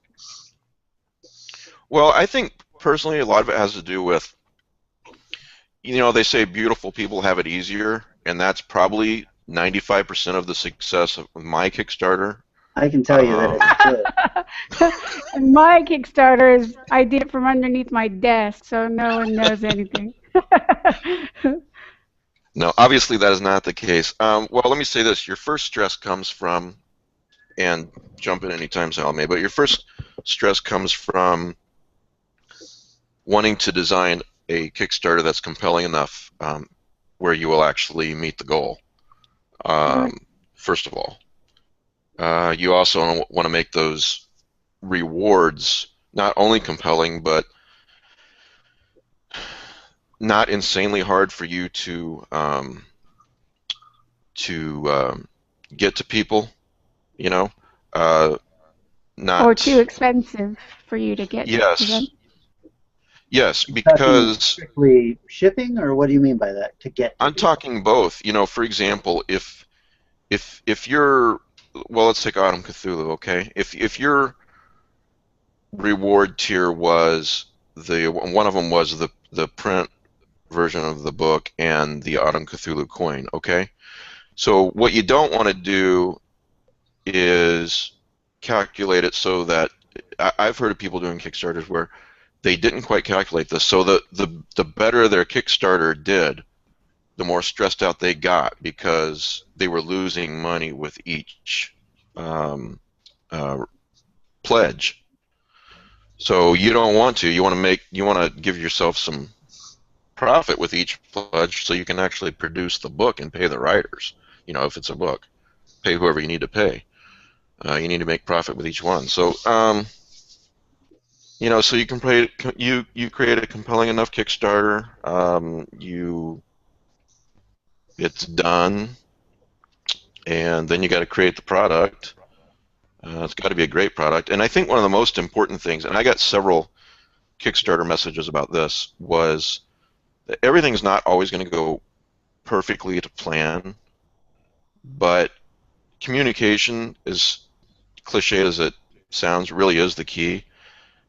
Well, I think personally a lot of it has to do with, they say beautiful people have it easier, and that's probably 95% of the success of my Kickstarter. I can tell you that it's good. And my Kickstarter is, I did it from underneath my desk, so no one knows anything. No, obviously that is not the case. Well, let me say this. Your first stress comes from, and jump in anytime, Salome, but your first stress comes from wanting to design a Kickstarter that's compelling enough where you will actually meet the goal, first of all. You also want to make those rewards not only compelling, but not insanely hard for you to get to people, not. Or too expensive for you to get to them. Yes, Talking because strictly shipping, or what do you mean by that? To get to I'm talking both. For example, if you're, well, let's take Autumn Cthulhu, okay? If your reward tier was one of them was the print version of the book and the Autumn Cthulhu coin, okay? So what you don't want to do is calculate it so that I've heard of people doing Kickstarters where they didn't quite calculate this, so the better their Kickstarter did, the more stressed out they got because they were losing money with each pledge. So you don't want to. You want to give yourself some profit with each pledge, so you can actually produce the book and pay the writers. If it's a book, pay whoever you need to pay. You need to make profit with each one. So so you can you create a compelling enough Kickstarter. It's done, and then you got to create the product. It's got to be a great product. And I think one of the most important things, and I got several Kickstarter messages about this, was that everything's not always going to go perfectly to plan, but communication, as cliche as it sounds, really is the key.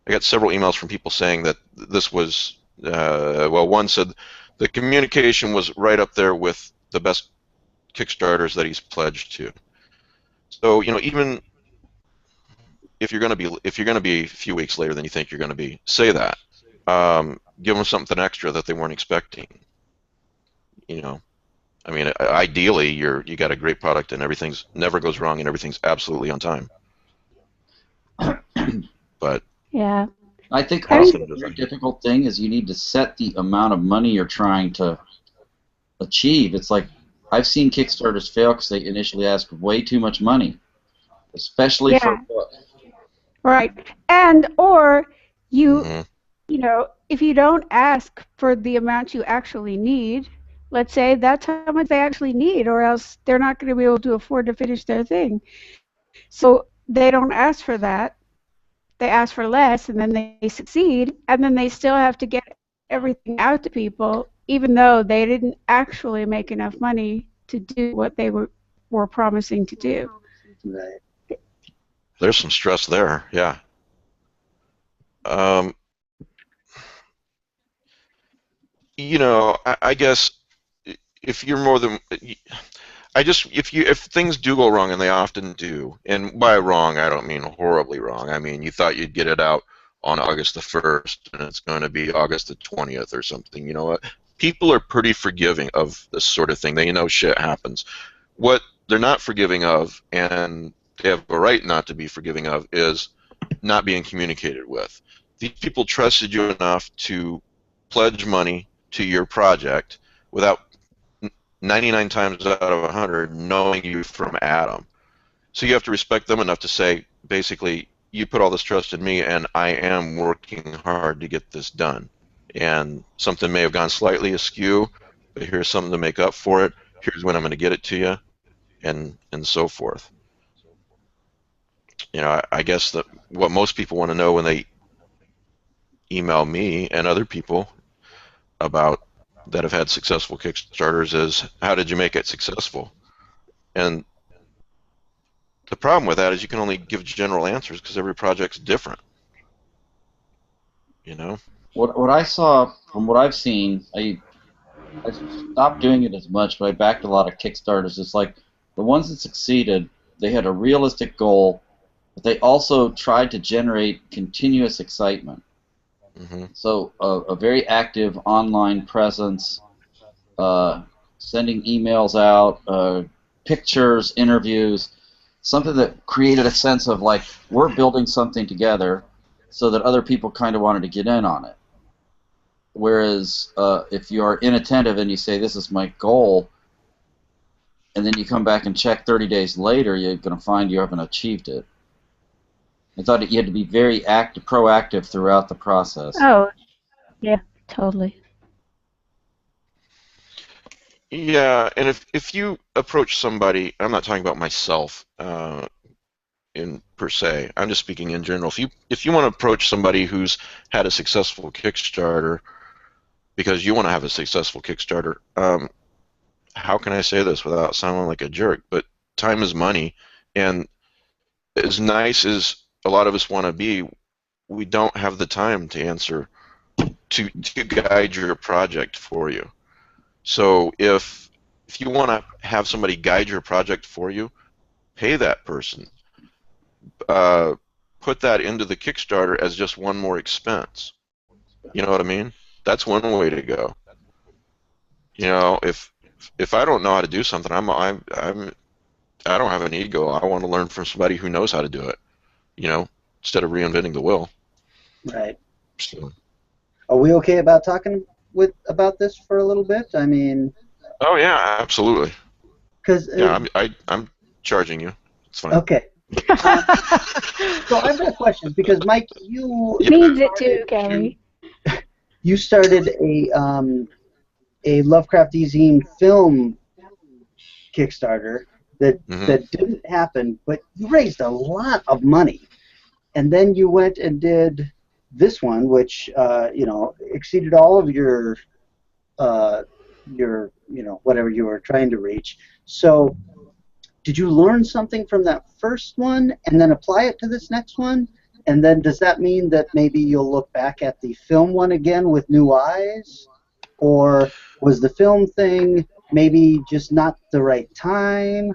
I got several emails from people saying that this was, one said the communication was right up there with the best Kickstarters that he's pledged to. So, even if you're going to be a few weeks later than you think you're going to be, say that. Give them something extra that they weren't expecting. I mean, ideally, you got a great product and everything's never goes wrong and everything's absolutely on time. But Yeah. I think How also often a does very that happen? difficult thing is you need to set the amount of money you're trying to achieve. It's like I've seen Kickstarters fail because they initially ask way too much money, especially for a Yeah. book. Right. And or you Hmm. you know, if you don't ask for the amount you actually need, let's say that's how much they actually need, or else they're not going to be able to afford to finish their thing. So they don't ask for that. They ask for less, and then they succeed, and then they still have to get everything out to people, even though they didn't actually make enough money to do what they were promising to do. Right. There's some stress there, yeah. Um, I guess if you're more than if things do go wrong, and they often do, and by wrong I don't mean horribly wrong. I mean you thought you'd get it out on August the 1st and it's going to be August the 20th or something. You know what? People are pretty forgiving of this sort of thing. They know shit happens. What they're not forgiving of, and they have a right not to be forgiving of, is not being communicated with. These people trusted you enough to pledge money to your project without 99 times out of 100 knowing you from Adam. So you have to respect them enough to say, basically, you put all this trust in me, and I am working hard to get this done. And something may have gone slightly askew, but here's something to make up for it. Here's when I'm going to get it to you, and so forth. I guess that what most people want to know when they email me and other people about that have had successful Kickstarters is, how did you make it successful? And the problem with that is you can only give general answers because every project's different. You know? What I saw from what I've seen, I stopped doing it as much, but I backed a lot of Kickstarters. It's like the ones that succeeded, they had a realistic goal, but they also tried to generate continuous excitement. Hmm. So a very active online presence, sending emails out, pictures, interviews, something that created a sense of like we're building something together, so that other people kind of wanted to get in on it. Whereas if you are inattentive and you say this is my goal, and then you come back and check 30 days later, you're going to find you haven't achieved it. I thought that you had to be very proactive throughout the process. Oh, yeah, totally. Yeah, and if you approach somebody, I'm not talking about myself in per se. I'm just speaking in general. If you want to approach somebody who's had a successful Kickstarter because you want to have a successful Kickstarter, how can I say this without sounding like a jerk? But time is money, and as nice as a lot of us want to be, we don't have the time to answer to guide your project for you. So if you want to have somebody guide your project for you, pay that person. Uh, put that into the Kickstarter as just one more expense. You know what I mean? That's one way to go. If I don't know how to do something, I don't have an ego. I want to learn from somebody who knows how to do it. Instead of reinventing the wheel. Right. So. Are we okay about talking about this for a little bit? I mean, Oh yeah, absolutely. because Yeah, I'm charging you. It's fine. okay. So I've got questions because Mike, Needs it too, Kelly. you started a Lovecraft zine film Kickstarter that didn't happen, but you raised a lot of money, and then you went and did this one, which exceeded all of your whatever you were trying to reach. So did you learn something from that first one and then apply it to this next one? And then does that mean that maybe you'll look back at the film one again with new eyes? Or was the film thing maybe just not the right time?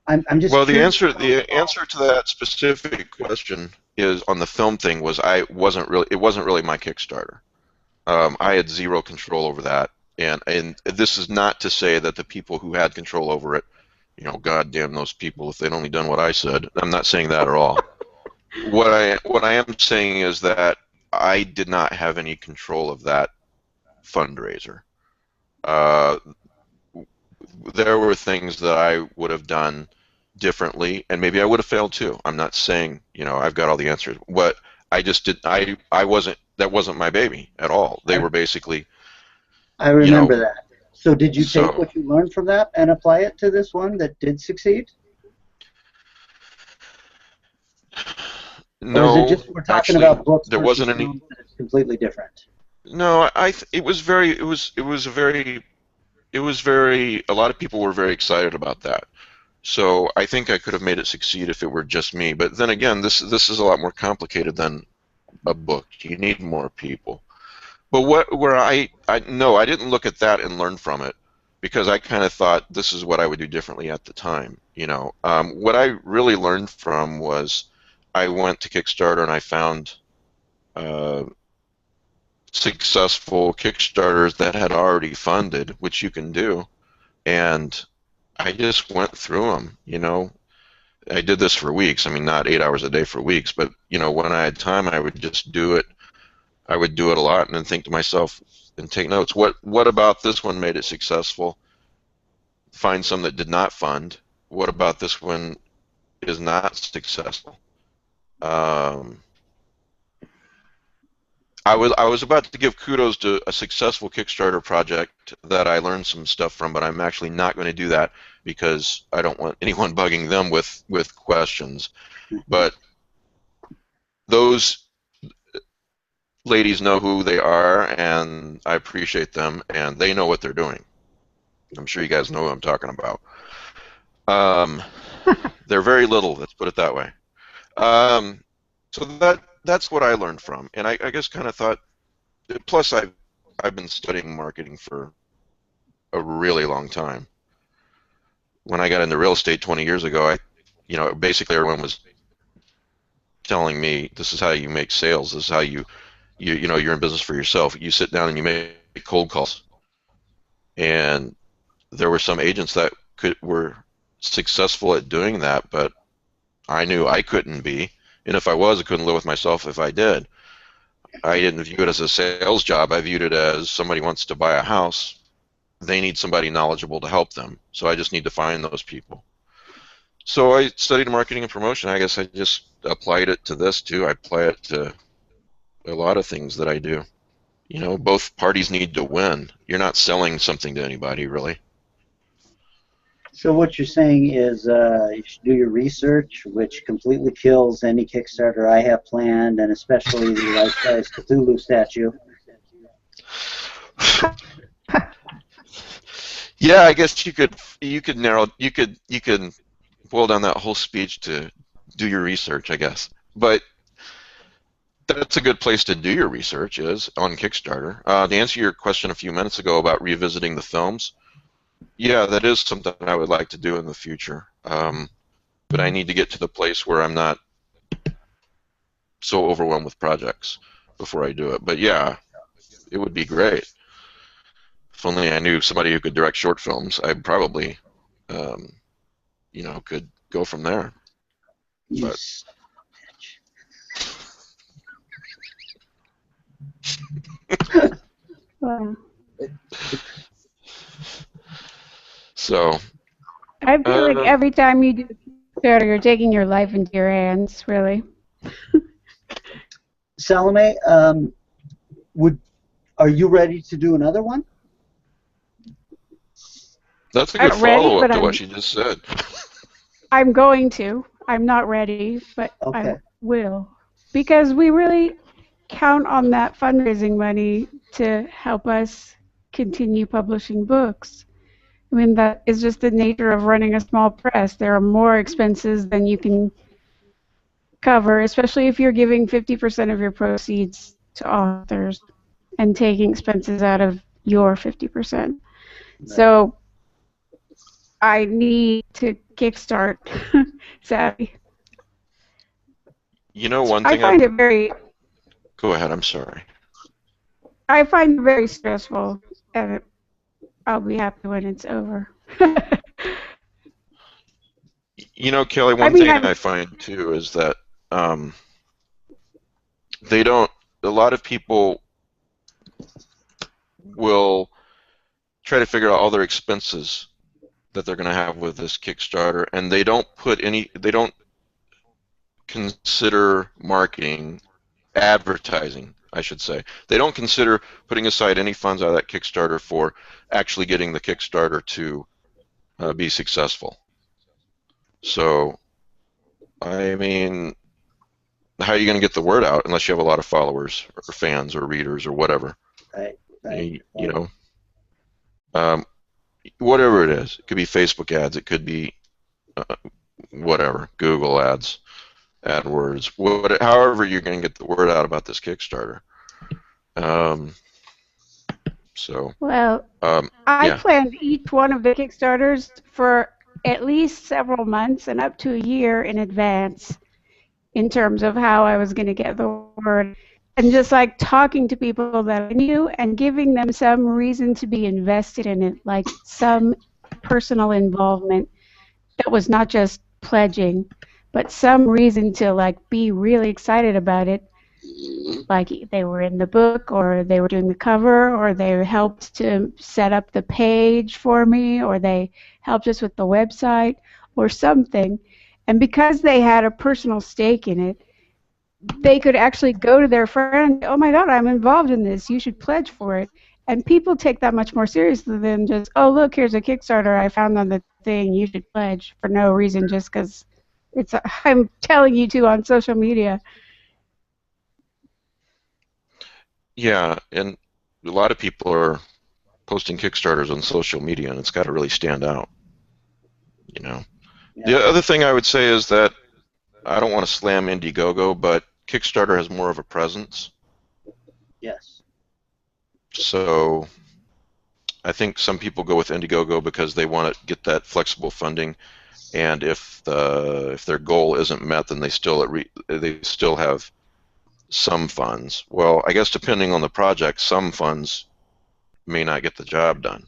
I'm just Well, curious. the answer to that specific question is on the film thing was it wasn't really my Kickstarter. I had zero control over that. And this is not to say that the people who had control over it, goddamn those people if they'd only done what I said. I'm not saying that at all. What I am saying is that I did not have any control of that fundraiser. Uh, there were things that I would have done differently, and maybe I would have failed too. I'm not saying, I've got all the answers. What I just did, I wasn't, that wasn't my baby at all. They were basically, I remember that. So did you take so what you learned from that and apply it to this one that did succeed? Or is it no, just we're talking actually, about books there versus wasn't any. films that it's completely different? No, it was very, a lot of people were very excited about that. So I think I could have made it succeed if it were just me. But then again, this is a lot more complicated than a book. You need more people. But where no, I didn't look at that and learn from it because I kind of thought this is what I would do differently at the time. What I really learned from was I went to Kickstarter and I found uh, successful Kickstarters that had already funded, which you can do, and I just went through them. I did this for weeks. I mean, not 8 hours a day for weeks, but when I had time, I would just do it. I would do it a lot, and then think to myself and take notes. What about this one made it successful? Find some that did not fund. What about this one is not successful? Um, I was about to give kudos to a successful Kickstarter project that I learned some stuff from, but I'm actually not going to do that because I don't want anyone bugging them with questions. But those ladies know who they are, and I appreciate them, and they know what they're doing. I'm sure you guys know what I'm talking about. They're very little, let's put it that way. So that's what I learned from, and I guess kind of thought. Plus, I've been studying marketing for a really long time. When I got into real estate 20 years ago, basically everyone was telling me this is how you make sales. This is how you're in business for yourself. You sit down and you make cold calls. And there were some agents that were successful at doing that, but I knew I couldn't be. And if I was, I couldn't live with myself if I did. I didn't view it as a sales job. I viewed it as somebody wants to buy a house. They need somebody knowledgeable to help them. So I just need to find those people. So I studied marketing and promotion. I guess I just applied it to this too. I apply it to a lot of things that I do. Both parties need to win. You're not selling something to anybody, really. So what you're saying is you should do your research, which completely kills any Kickstarter I have planned, and especially the life-size Cthulhu statue. Yeah, I guess you could boil down that whole speech to do your research, I guess. But that's a good place to do your research is on Kickstarter. To answer your question a few minutes ago about revisiting the films, yeah, that is something I would like to do in the future. But I need to get to the place where I'm not so overwhelmed with projects before I do it. But yeah, it would be great. If only I knew somebody who could direct short films, I probably, could go from there. But Wow. so I feel like every time you do Kickstarter, you're taking your life into your hands, really. Salome, are you ready to do another one? That's a good I'm ready, follow-up but to what she just said. I'm going to. I'm not ready, but Okay. I will. Because we really count on that fundraising money to help us continue publishing books. I mean, that is just the nature of running a small press. There are more expenses than you can cover, especially if you're giving 50% of your proceeds to authors and taking expenses out of your 50%. So I need to kickstart, sadly. One I thing find it very, Go ahead, I'm sorry. I find it very stressful, and I'll be happy when it's over. You know, Kelly, I one mean, thing I'm I find too is that um, they don't. A lot of people will try to figure out all their expenses that they're going to have with this Kickstarter, and they don't put any. They don't consider marketing, advertising, I should say. They don't consider putting aside any funds out of that Kickstarter for actually getting the Kickstarter to be successful. So, I mean, how are you going to get the word out unless you have a lot of followers or fans or readers or whatever? Right. You know, um, whatever it is. It could be Facebook ads. It could be whatever, Google ads, AdWords, however you're going to get the word out about this Kickstarter. So, Well, um, I yeah, planned each one of the Kickstarters for at least several months and up to a year in advance in terms of how I was going to get the word. And just like talking to people that I knew and giving them some reason to be invested in it, like some personal involvement that was not just pledging, but some reason to like be really excited about it. Like they were in the book, or they were doing the cover, or they helped to set up the page for me, or they helped us with the website or something. And because they had a personal stake in it, they could actually go to their friend, oh my God, I'm involved in this, you should pledge for it. And people take that much more seriously than just, oh, look, here's a Kickstarter I found on the thing, you should pledge for no reason just because I'm telling you to on social media. yeah, and a lot of people are posting Kickstarters on social media, and it's got to really stand out. You know, Yeah. the other thing I would say is that I don't want to slam Indiegogo, but Kickstarter has more of a presence. Yes. So I think some people go with Indiegogo because they want to get that flexible funding, and if their goal isn't met, then they still have some funds. Well, I guess depending on the project, some funds may not get the job done.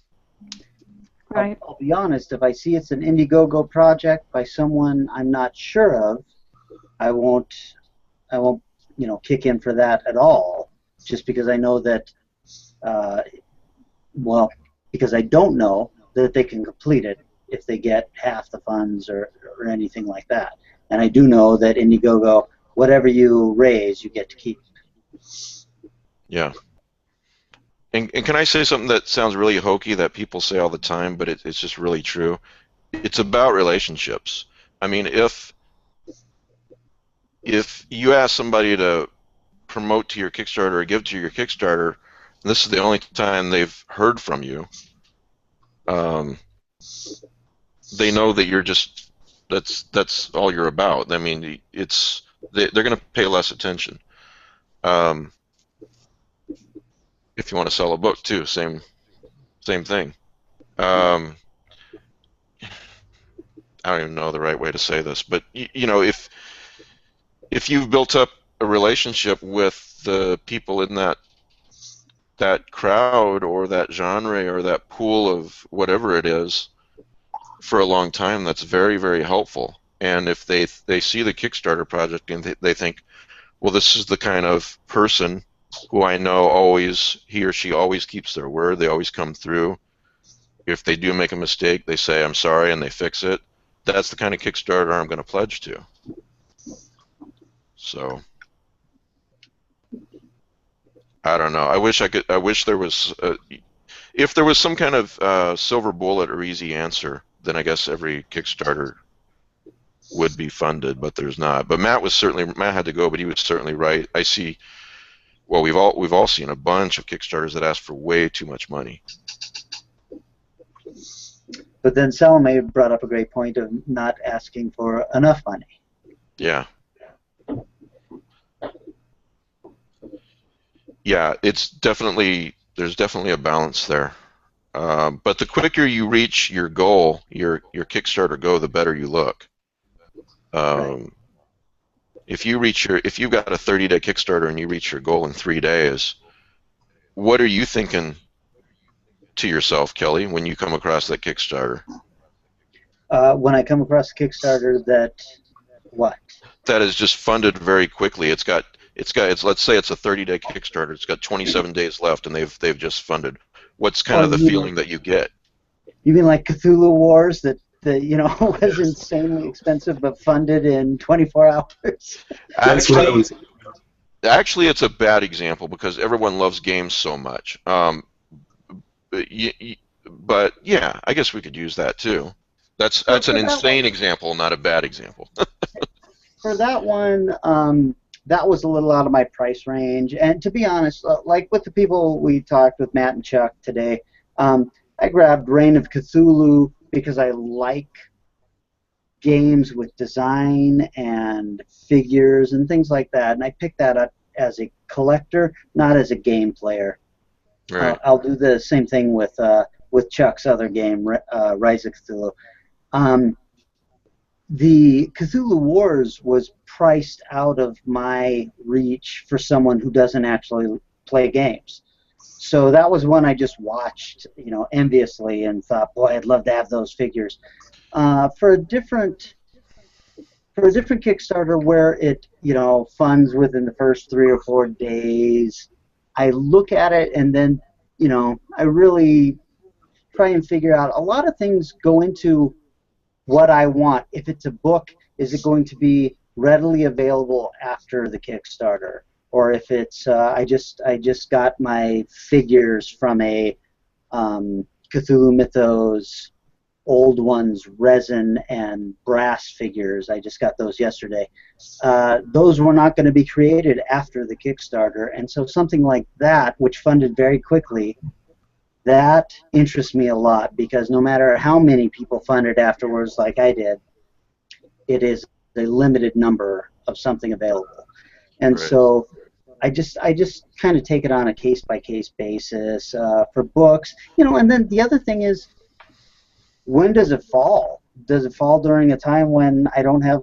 Right. I'll be honest, if I see it's an Indiegogo project by someone I'm not sure of, I won't, kick in for that at all, just because I know that, because I don't know that they can complete it if they get half the funds or anything like that. And I do know that Indiegogo, whatever you raise, you get to keep. Yeah. And can I say something that sounds really hokey that people say all the time, but it's just really true? It's about relationships. I mean, if you ask somebody to promote to your Kickstarter or give to your Kickstarter, and this is the only time they've heard from you, they know that you're just that's all you're about. I mean, they're going to pay less attention. If you want to sell a book too, same thing. I don't even know the right way to say this, but you know, if you've built up a relationship with the people in that crowd or that genre or that pool of whatever it is for a long time, that's very, very helpful. And if they see the Kickstarter project and they think, well, this is the kind of person who I know he or she always keeps their word, they always come through. If they do make a mistake, they say, I'm sorry, and they fix it. That's the kind of Kickstarter I'm going to pledge to. So, I don't know. I wish there was, if there was some kind of silver bullet or easy answer, then I guess every Kickstarter would be funded, but there's not. But Matt had to go, but he was certainly right. I see. Well, we've all seen a bunch of Kickstarters that ask for way too much money. But then Salome brought up a great point of not asking for enough money. Yeah. Yeah, there's definitely a balance there. But the quicker you reach your goal, your Kickstarter goal, the better you look. Right. If you've got a 30-day Kickstarter and you reach your goal in 3 days, what are you thinking to yourself, Kelly, when you come across that Kickstarter? When I come across a Kickstarter that what? That is just funded very quickly. It's let's say it's a 30-day Kickstarter. It's got 27 days left, and they've just funded. What's kind of the feeling that you get? You mean like Cthulhu Wars that was insanely expensive but funded in 24 hours? That's what I was. Actually, it's a bad example because everyone loves games so much. But yeah, I guess we could use that too. That's an insane example, not a bad example. For that one, that was a little out of my price range. And to be honest, like with the people we talked with, Matt and Chuck today, I grabbed Reign of Cthulhu because I like games with design and figures and things like that, and I picked that up as a collector, not as a game player. Right. I'll do the same thing with Chuck's other game, Rise of Cthulhu. The Cthulhu Wars was priced out of my reach for someone who doesn't actually play games. So that was one I just watched, enviously, and thought, boy, I'd love to have those figures. For a different Kickstarter where it, funds within the first 3 or 4 days, I look at it and then, I really try and figure out. A lot of things go into what I want. If it's a book, is it going to be readily available after the Kickstarter? Or if it's I just got my figures from a Cthulhu Mythos, old ones, resin and brass figures. I just got those yesterday. Those were not going to be created after the Kickstarter, and so something like that, which funded very quickly, that interests me a lot, because no matter how many people funded afterwards like I did, it is a limited number of something available. And Right. so I just kind of take it on a case-by-case basis for books. And then the other thing is, when does it fall? Does it fall during a time when I don't have,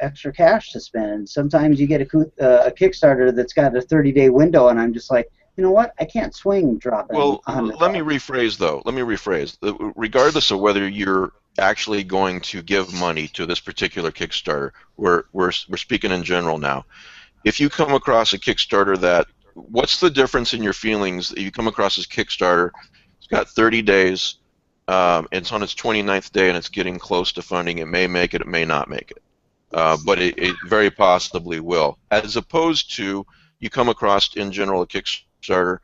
extra cash to spend? Sometimes you get a Kickstarter that's got a 30-day window, and I'm just like, you know what? I can't swing dropping. Well, $100. let me rephrase. Regardless of whether you're actually going to give money to this particular Kickstarter, we're speaking in general now. If you come across a Kickstarter what's the difference in your feelings that you come across this Kickstarter? It's got 30 days. It's on its 29th day, and it's getting close to funding. It may make it, it may not make it, but it very possibly will. As opposed to, you come across in general a Kickstarter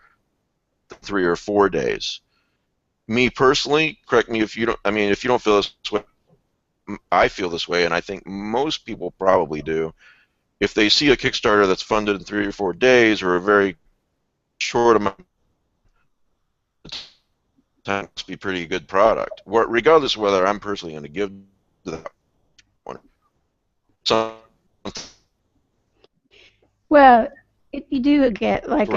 3 or 4 days. Me personally, correct me if you don't. I mean, if you don't feel this way, I feel this way, and I think most people probably do. If they see a Kickstarter that's funded in 3 or 4 days, or a very short amount of time, must be pretty good product, regardless of whether I'm personally going to give to that one. So, Well, if you do get like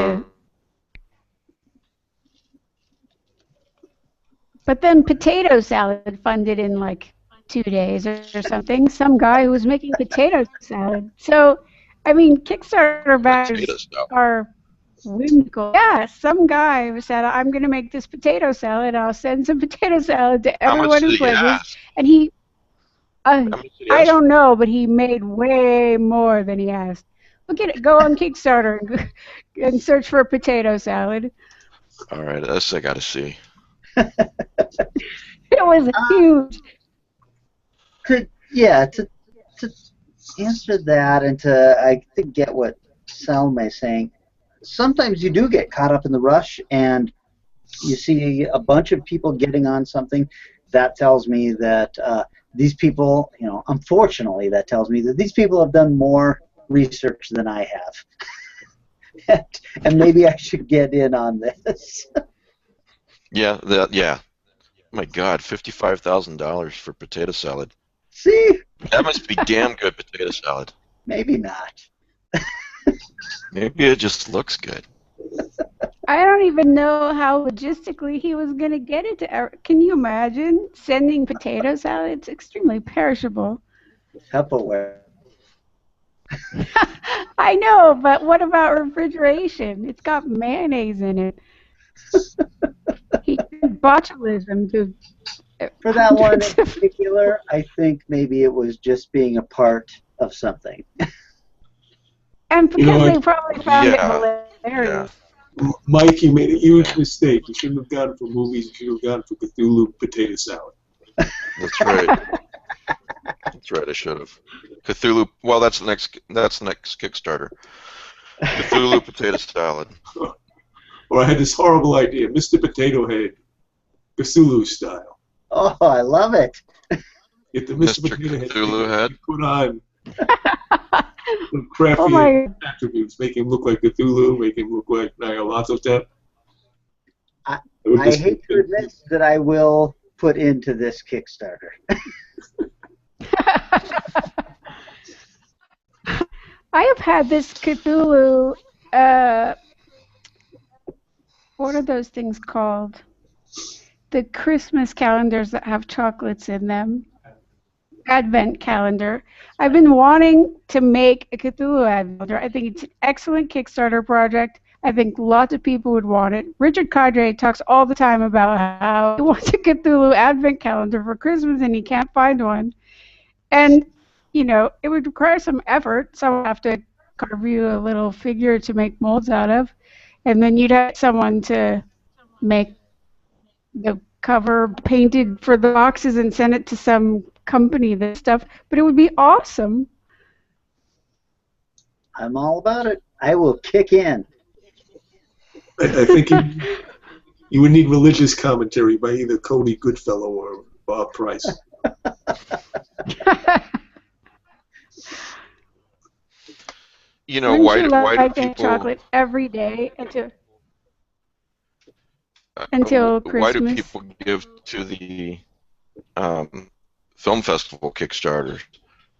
but then potato salad funded in like 2 days or something. Some guy who was making potato salad. So, I mean, Kickstarter backers are whimsical. Yeah, some guy who said, I'm going to make this potato salad. I'll send some potato salad to everyone who pledges. And he, I don't know, but he made way more than he asked. Look at it. Go on Kickstarter and search for a potato salad. All right, this I got to see. It was huge. To answer that, and I think get what Salome is saying, sometimes you do get caught up in the rush, and you see a bunch of people getting on something. That tells me that these people, unfortunately, that tells me that these people have done more research than I have. And maybe I should get in on this. Yeah. Oh my God, $55,000 for potato salad. See? That must be damn good potato salad. Maybe not. Maybe it just looks good. I don't even know how logistically he was going to get it to. Can you imagine sending potato salad? It's extremely perishable. Tupperware. I know, but what about refrigeration? It's got mayonnaise in it. botulism to For that one in hundreds of particular, I think maybe it was just being a part of something. and You know, because they probably found it Yeah. hilarious. Mike, you made a huge Yeah. mistake. You shouldn't have gone for movies. You should have gone for Cthulhu potato salad. That's right. That's right. I should have. Cthulhu. Well, that's the next. That's the next Kickstarter. Cthulhu potato salad. Or I had this horrible idea, Mr. Potato Head, Cthulhu style. Oh, I love it. Get the Mr. Mr. Potato Head, Cthulhu head. put on some Oh crafty my! attributes, make him look like Cthulhu, make him look like Nyarlathotep. I, It would I just hate to admit that I will put into this Kickstarter. I have had this Cthulhu. What are those things called? The Christmas calendars that have chocolates in them. Advent calendar. I've been wanting to make a Cthulhu advent calendar. I think it's an excellent Kickstarter project. I think lots of people would want it. Richard Cadre talks all the time about how he wants a Cthulhu advent calendar for Christmas and he can't find one. And, you know, it would require some effort. Someone would have to carve you a little figure to make molds out of. And then you'd have someone to make the cover painted for the boxes and send it to some company, this stuff. But it would be awesome. I'm all about it. I will kick in. I think you would need religious commentary by either Cody Goodfellow or Bob Price. You know, Wouldn't why you do like to have people chocolate every day until why do Christmas? people give to the film festival Kickstarters?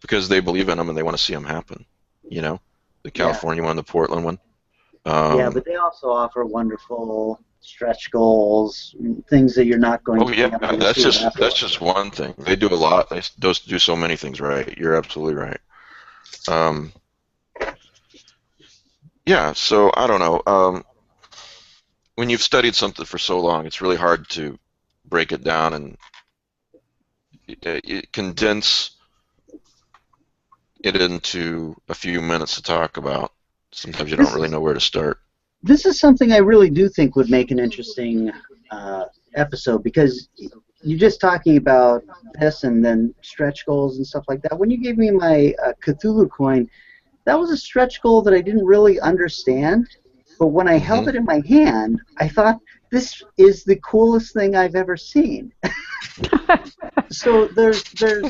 Because they believe in them and they want to see them happen. You know, the California one, the Portland one. Yeah, but they also offer wonderful stretch goals, things that you're not going Oh to yeah, be able to that's see just afterwards. one thing. They do a lot. They do so many things right. You're absolutely right. Yeah, so I don't know. When you've studied something for so long, it's really hard to break it down and condense it into a few minutes to talk about. Sometimes you don't really know where to start. This is something I really do think would make an interesting episode, because you're just talking about this and then stretch goals and stuff like that. When you gave me my Cthulhu coin, that was a stretch goal that I didn't really understand, but when I held it in my hand, I thought, this is the coolest thing I've ever seen. So there's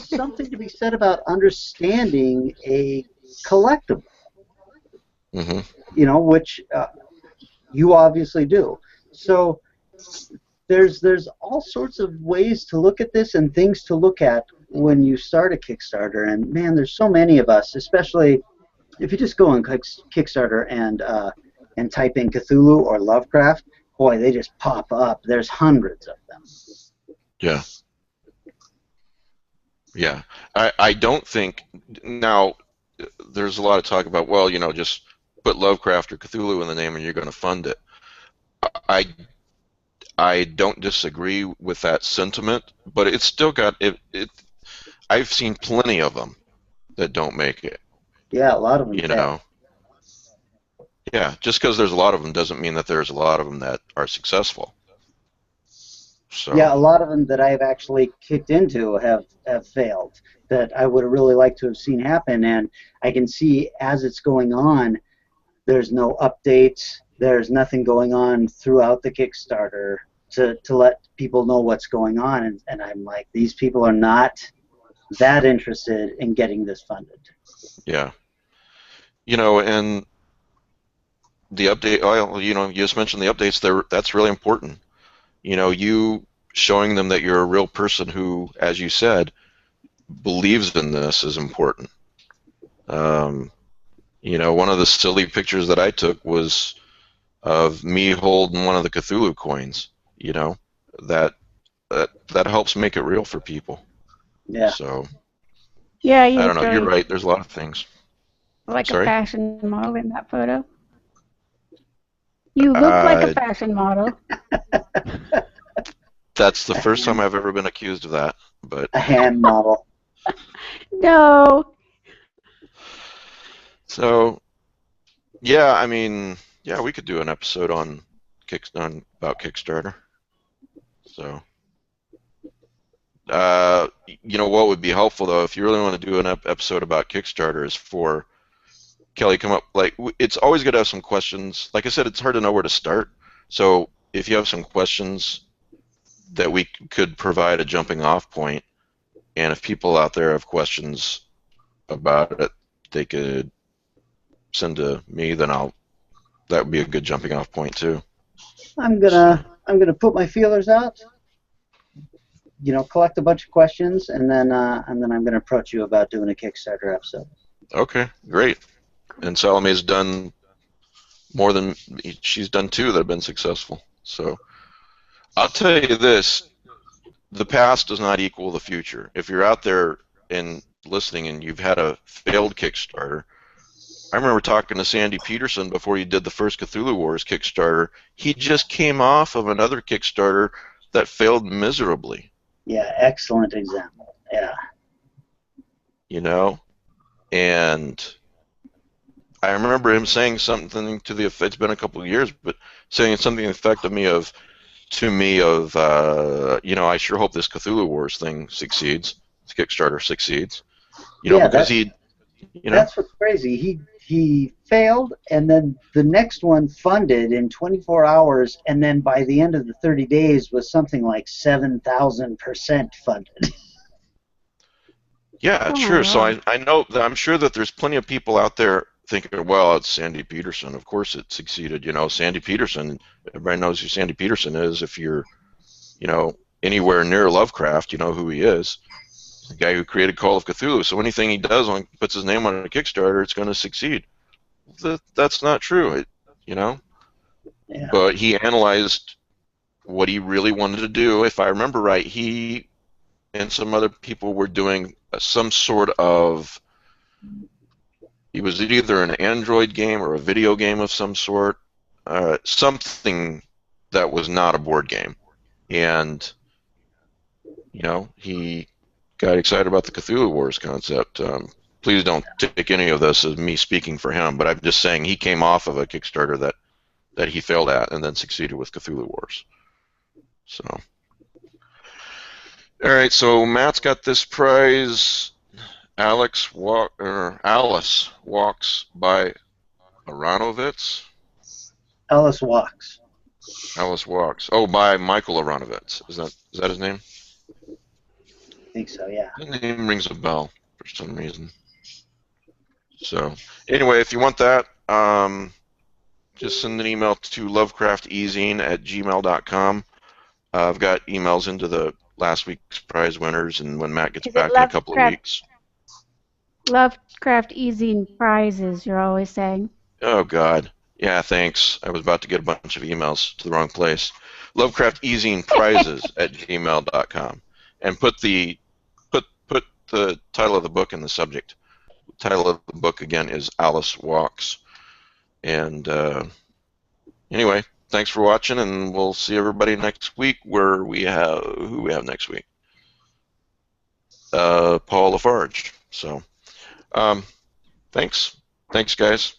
something to be said about understanding a collectible, you know, which you obviously do. So there's all sorts of ways to look at this and things to look at when you start a Kickstarter. And man, there's so many of us, especially if you just go on Kickstarter and type in Cthulhu or Lovecraft, boy, they just pop up. There's hundreds of them. Yeah. Yeah. I don't think, now, there's a lot of talk about, well, you know, just put Lovecraft or Cthulhu in the name and you're going to fund it. I don't disagree with that sentiment, but it's still got, I've seen plenty of them that don't make it. Yeah, a lot of them You fail. know. Yeah, just because there's a lot of them doesn't mean that there's a lot of them that are successful. So. Yeah, a lot of them that I've actually kicked into have failed, that I would have really liked to have seen happen, and I can see as it's going on, there's no updates, there's nothing going on throughout the Kickstarter to let people know what's going on, and I'm like, these people are not that interested in getting this funded. Yeah. You know, and the update, well, you know, you just mentioned the updates, that's really important. You know, you showing them that you're a real person who, as you said, believes in this is important. You know, one of the silly pictures that I took was of me holding one of the Cthulhu coins. You know, that helps make it real for people. Yeah. So. Yeah, I you don't know. look You're really right. There's a lot of things. like Sorry? a fashion model in that photo. You look like a fashion model. That's the first time I've ever been accused of that. But A hand model. No. so yeah, I mean, yeah, we could do an episode on about Kickstarter. So. What would be helpful though, if you really want to do an episode about Kickstarter, is for Kelly come up. Like, it's always good to have some questions. Like I said, it's hard to know where to start. So if you have some questions that we could provide a jumping off point, and if people out there have questions about it, they could send to me. Then that would be a good jumping off point too. I'm gonna put my feelers out. Collect a bunch of questions, and then I'm gonna approach you about doing a Kickstarter episode. Okay, great. And Salome's done more than she's done 2 that have been successful. So I'll tell you this: the past does not equal the future. If you're out there and listening and you've had a failed Kickstarter, I remember talking to Sandy Peterson before he did the first Cthulhu Wars Kickstarter. He just came off of another Kickstarter that failed miserably. Yeah, excellent example. Yeah. And I remember him saying something to the effect, it's been a couple of years, but saying something to the effect of I sure hope this Cthulhu Wars thing succeeds, this Kickstarter succeeds, because that's what's crazy. He failed, and then the next one funded in 24 hours, and then by the end of the 30 days was something like 7,000% funded. Yeah, sure. So I know that I'm sure that there's plenty of people out there thinking, well, it's Sandy Peterson. Of course it succeeded. Sandy Peterson, everybody knows who Sandy Peterson is. If you're, anywhere near Lovecraft, you know who he is. The guy who created Call of Cthulhu. So anything he does puts his name on a Kickstarter, it's going to succeed. That's not true, Yeah. But he analyzed what he really wanted to do. If I remember right, he and some other people were doing some sort of, it was either an Android game or a video game of some sort, something that was not a board game. And, he got excited about the Cthulhu Wars concept. Please don't take any of this as me speaking for him, but I'm just saying he came off of a Kickstarter that he failed at and then succeeded with Cthulhu Wars. So, all right, so Matt's got this prize. Alice Walks by Aronovitz. Alice Walks. Alice Walks. Oh, by Michael Aronovitz. Is that his name? I think so, yeah. That name rings a bell for some reason. So, anyway, if you want that, just send an email to lovecrafteasing@gmail.com. I've got emails into the last week's prize winners, and when Matt gets back in a couple of weeks. Lovecraft easing prizes, you're always saying. Oh, God. Yeah, thanks. I was about to get a bunch of emails to the wrong place. lovecrafteasingprizes@gmail.com. And put the title of the book in the subject. The title of the book, again, is Alice Walks. And anyway, thanks for watching, and we'll see everybody next week, who we have next week? Paul Lafarge. So, thanks, guys.